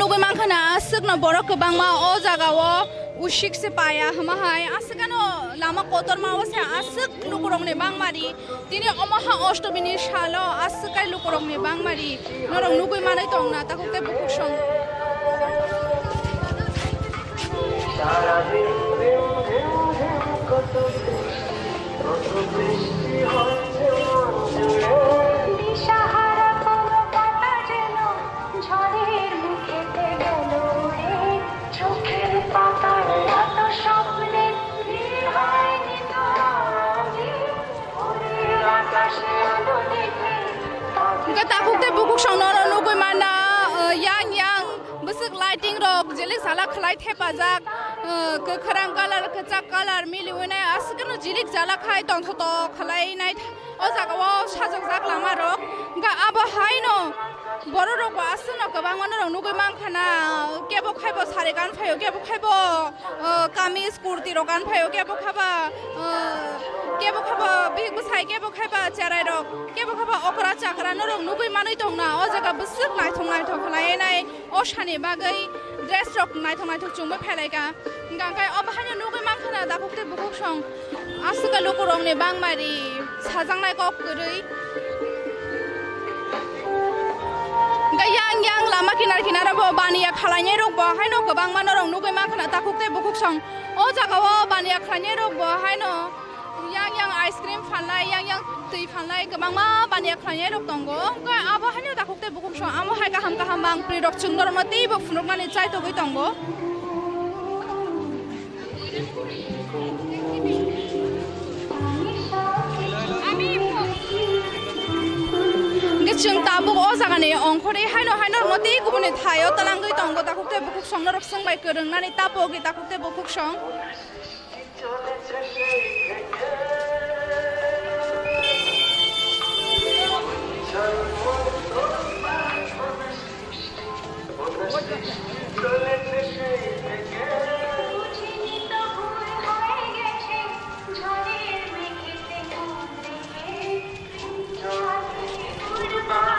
nugui mangkhana asukno borok kwbangma o jagao usik se paya hamahai asukano lama kotorma ose asuk lukurongni bangmari tini omaha ostomini salo asukai lukurongni bangmari norok nugui manai tongna takukte bukuk song takukte bukuk song noro nugui mana yang besuk lighting rok jelik sala khlai thepajak kharang color kachak color miliwene asukno jilik jala khai tongthoto khlai nai o jagao sajokjak lama rok ga abo haino boro rok asuno kwbang manor nugui mangkhana kebo khaibo sari gan phayo kebo khaibo kamis kurti rok gan phayo kebo khaba big busai kebo khaiba charai rok kebo khaba okra chakra norok nugui manui tongna o jaga busuk naithong khlai nai o shani bagai dress rok naithong chungbai phelaika gangkai obahaino nugui mangkhana dakukte bukuk song asuka lukurongni bangmari sajangnai kok gurui yang lama kinar bo bania khalainya rok bo haino kwbang manorok nugui mangkhana takukte bukuk song o jagao bania khalainya rok bo haino yang ice cream phanlai yang tui phanlai kwbangma bania khalainya rok tongo abo haino takukte bukuk song amo hai kaham bang pri rok chungdor ma teibo phunuknani chai togoi tongo जों Tabo o jagani ongkhore haino noti gubuni thayo talangoi tongo takukte bukuk song norok songbai korongnani tapogi takukte bukuk song Bye.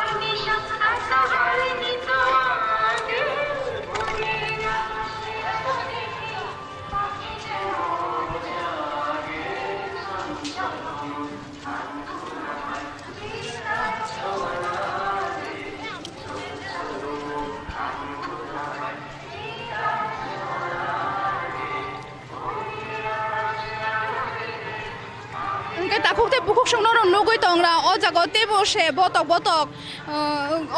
hingga takukte bukuk songno rong nugui tongra o jago tebo se botok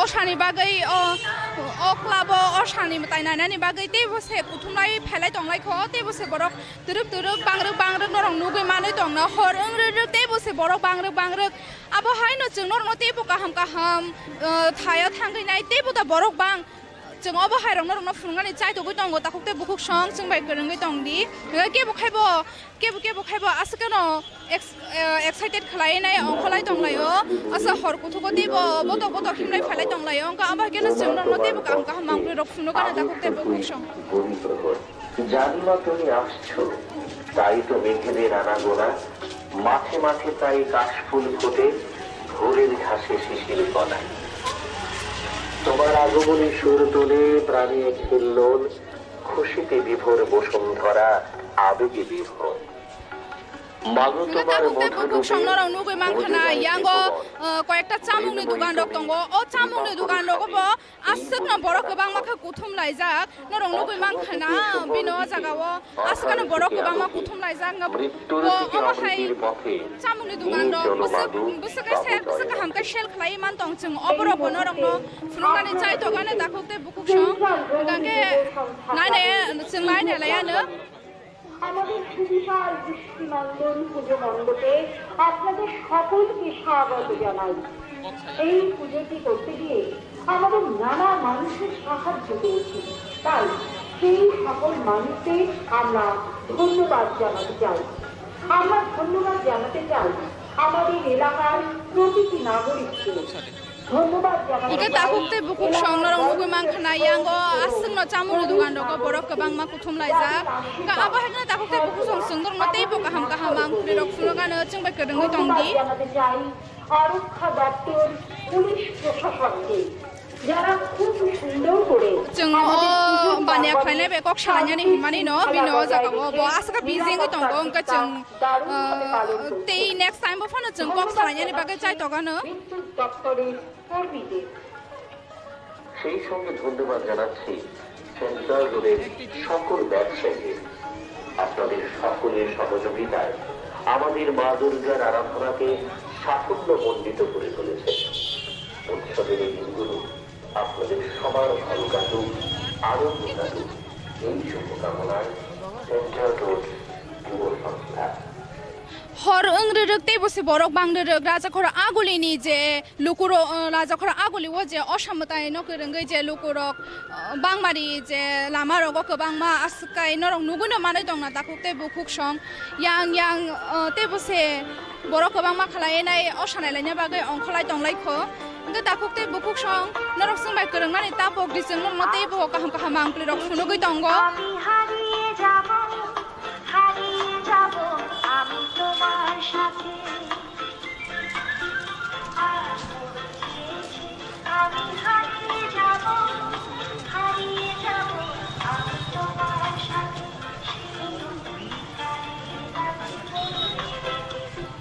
o sani bagai o club o sani tainani bagai tebo se kuthumlai phelai tonglai kho tebo se borok turuk bangruk norong nugui manui tongna hor engruk tebo se borok bangruk abo haino chung norong tebo kaham thaya thangai nai tebo ta borok bang जों अब हायरं नरं फुंगानि चाइ तो गयतंगो ताखुते बुकुक सं जों bye गरंगै तंगदि केबो खायबो आसकनो excited खलायनाय अंखलाय तंलायो आसा हर कुथुको देबो बतो हिमलाय फालाय तंलायो अंका आबा गेना जों नरं देबो काम मांगलि रक फुनो गाना ताखुते बुकुक सं জানিমা তুমি আসছো তাই তো মেঘেদের আনাগোনা মাঠে মাঠে তাই কাশফুল ফোটে ভোরের ঘাসে শিশির কণায় তোমার আগমনে সুর তোলে প্রাণে খেললোল খুশিতে বিভোর বসুন্ধরা আবেগে বিভোর মাগো তোমার বুকুক সংনরং নুগৈ মাংখানা यांगो কয়েকটা চামুংনি দোকান রক দङ o চামুংনি দোকাन रकबो आसकनो बरक गोबां माखा कुथुम लायजाक नरं नुगै मांखाना बिनो जागावो आसकनो बरक गोबां मा कुथुम लायजाक o अबहाय चामुंनि दोकान रक बुसका हामका सेल खलाय मान दङ जों अबरक नरं न फुलुंगानि चाइ दगाने दाखौते बुकुक सं गांगे नायनाय जों नायनायलायानो আমাদের সুবিশাল দৃষ্টিনন্দন পুজো মণ্ডপে আপনাদের সকলকে স্বাগত জানাই। এই পুজোটি করতে গিয়ে আমাদের নানা মানুষের সাহায্য পেয়েছি, তাই সেই সকল মানুষদের আমরা ধন্যবাদ জানাতে চাই। আমরা ধন্যবাদ জানাতে চাই আমাদের এলাকার প্রতিটি নাগরিককে। Ike takukte bukuk song norong nugui mangkhana yango asungno chamuni dugan rok borok kobang ma kuthum laijak ka abo hekna takukte bukuk song sungdor ma teibo kaham mang puri rok fulogano chungbai kedengui tongdi আরক্ষা দপ্তর police প্রশাসনকে যারা খুব সুন্দর করে जों बानिया खायनाय बे कक सालायनानै हिमानि न बिनो जागावो बो आसका बिजिंगै तंगो अंका जों तेई नेक्स्ट टाइम बो फनो जों कक सालायनानै बागै चाइ तगानो দপ্তরের কর্মীদের সেই সঙ্গে ধন্যবাদ জানাচ্ছি সেন্ট্রাল রোডের সকল ব্যবসায়ীদের আপনাদের সকলের সহযোগিতায় আমাদের মা দুর্গার আরাধনাকে সাফল্যমণ্ডিত করে তুলেছে। উৎসবের এই দিনগুলো আপনাদের সবার ভালো কাটুক, আনন্দ কাটুক, এই শুভকামনায় সেন্ট্রাল রোড যুব সংস্থা। हर अंग्रेरक तेबसे बरक बांग्रेरक राजाखर आगुलिनि जे लुकुरो राजाखर आगुलि वो जे असमताय नकरंगै जे लुकुरक बांगमारि जे लामारक गोबांमा आसकाय नरं नुगुनो मानै दंना दाखुते बुकुक सं yang तेबसे बरक गोबांमा खालायनाय असानायलायनो बागै अंखलाय दंलायखो गे दाखुते बुकुक सं नरक संबाय करंनानै तापक दिसं नरं तेबो kaham आंक्लि रक सुनुगै दंगो হারিয়ে যাব আমি তোমার সাথে আমি হারিয়ে যাব আমি তোমার সাথে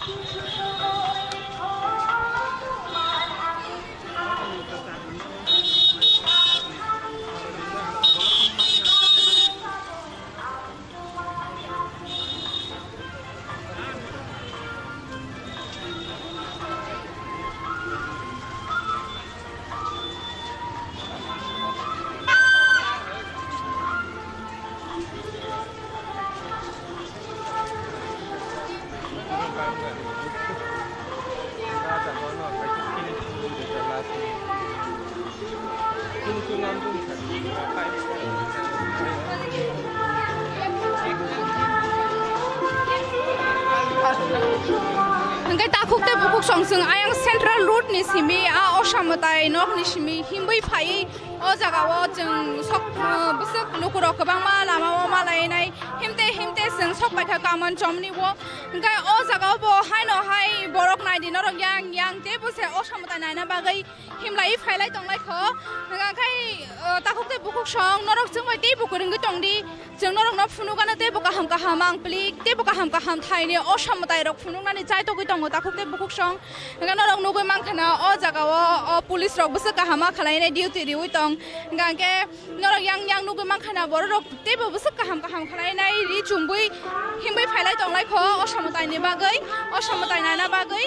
কিছু সময় তোমার হাতে Hingga takukte bukuk songsung ayang central road ni simi a osamutai nok ni simi himbai phai o jagawo जों sok busuk lukurok kobang ma lama ma lainai himte जों sok baikha kaman chomni bo hingga o jagawo bo haino hai borok nai dinor yang te buse osamutai naina bagai himlai phailai tonglai kho hingga kai takukte bukuk song norok जों bai te bukurung tongdi जों norok na phunugana te bukaham kahamang plik te bukaham thaini osamutai rok phunugani chai to tongo takukte bukuk song hingga norok nugui mangkhana o jagawo police rok busuk kahama khalainai duty riui tong hingga ke norok yang nugui mangkhana borok te busuk kaham khalainai ri chumbu नुगै हिंबै फायलाय दंलाय ख असामतायनि बागै असामतायना बागै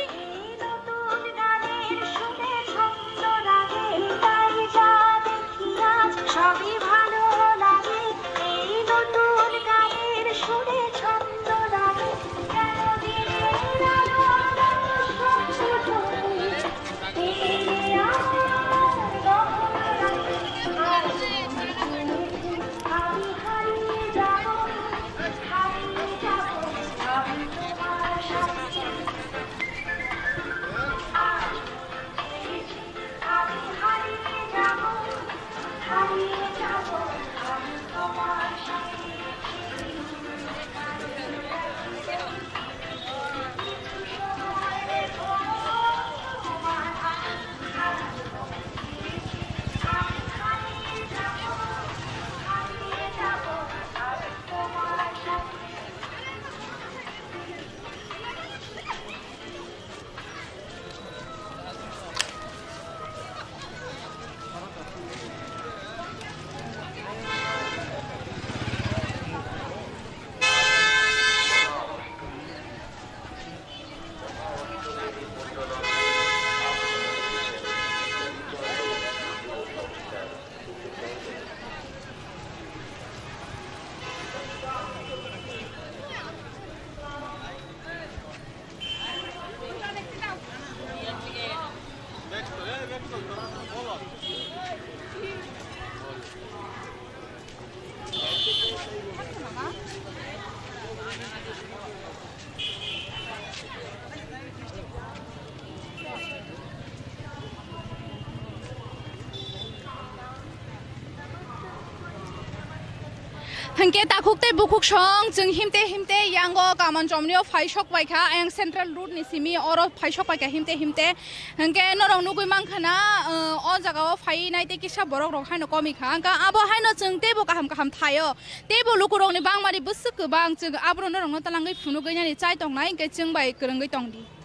সবই ভালো লাগে এই নতুন গানের সুরে ছন্দ লাগে কেন দিনের আলো আমি হারিয়ে যাব আমি তোমার সাথে আমি হারিয়ে যাব হারিয়ে যাব আমি তোমার সাথে Hengke takukte bukuk song jeng himte yango kaman jomnio faishok baika ang central road ni simi oro faishok baika himte hengke norong nugui mangkhana o jaga o fai naite kisa borok rok haino komi kha angka abo haino jeng tebo kaham thayo tebo lukurong ni bangmari busuk bang jeng abro norong talangai phunu gainya ni chai tongnai hengke jeng bai krenggai tongdi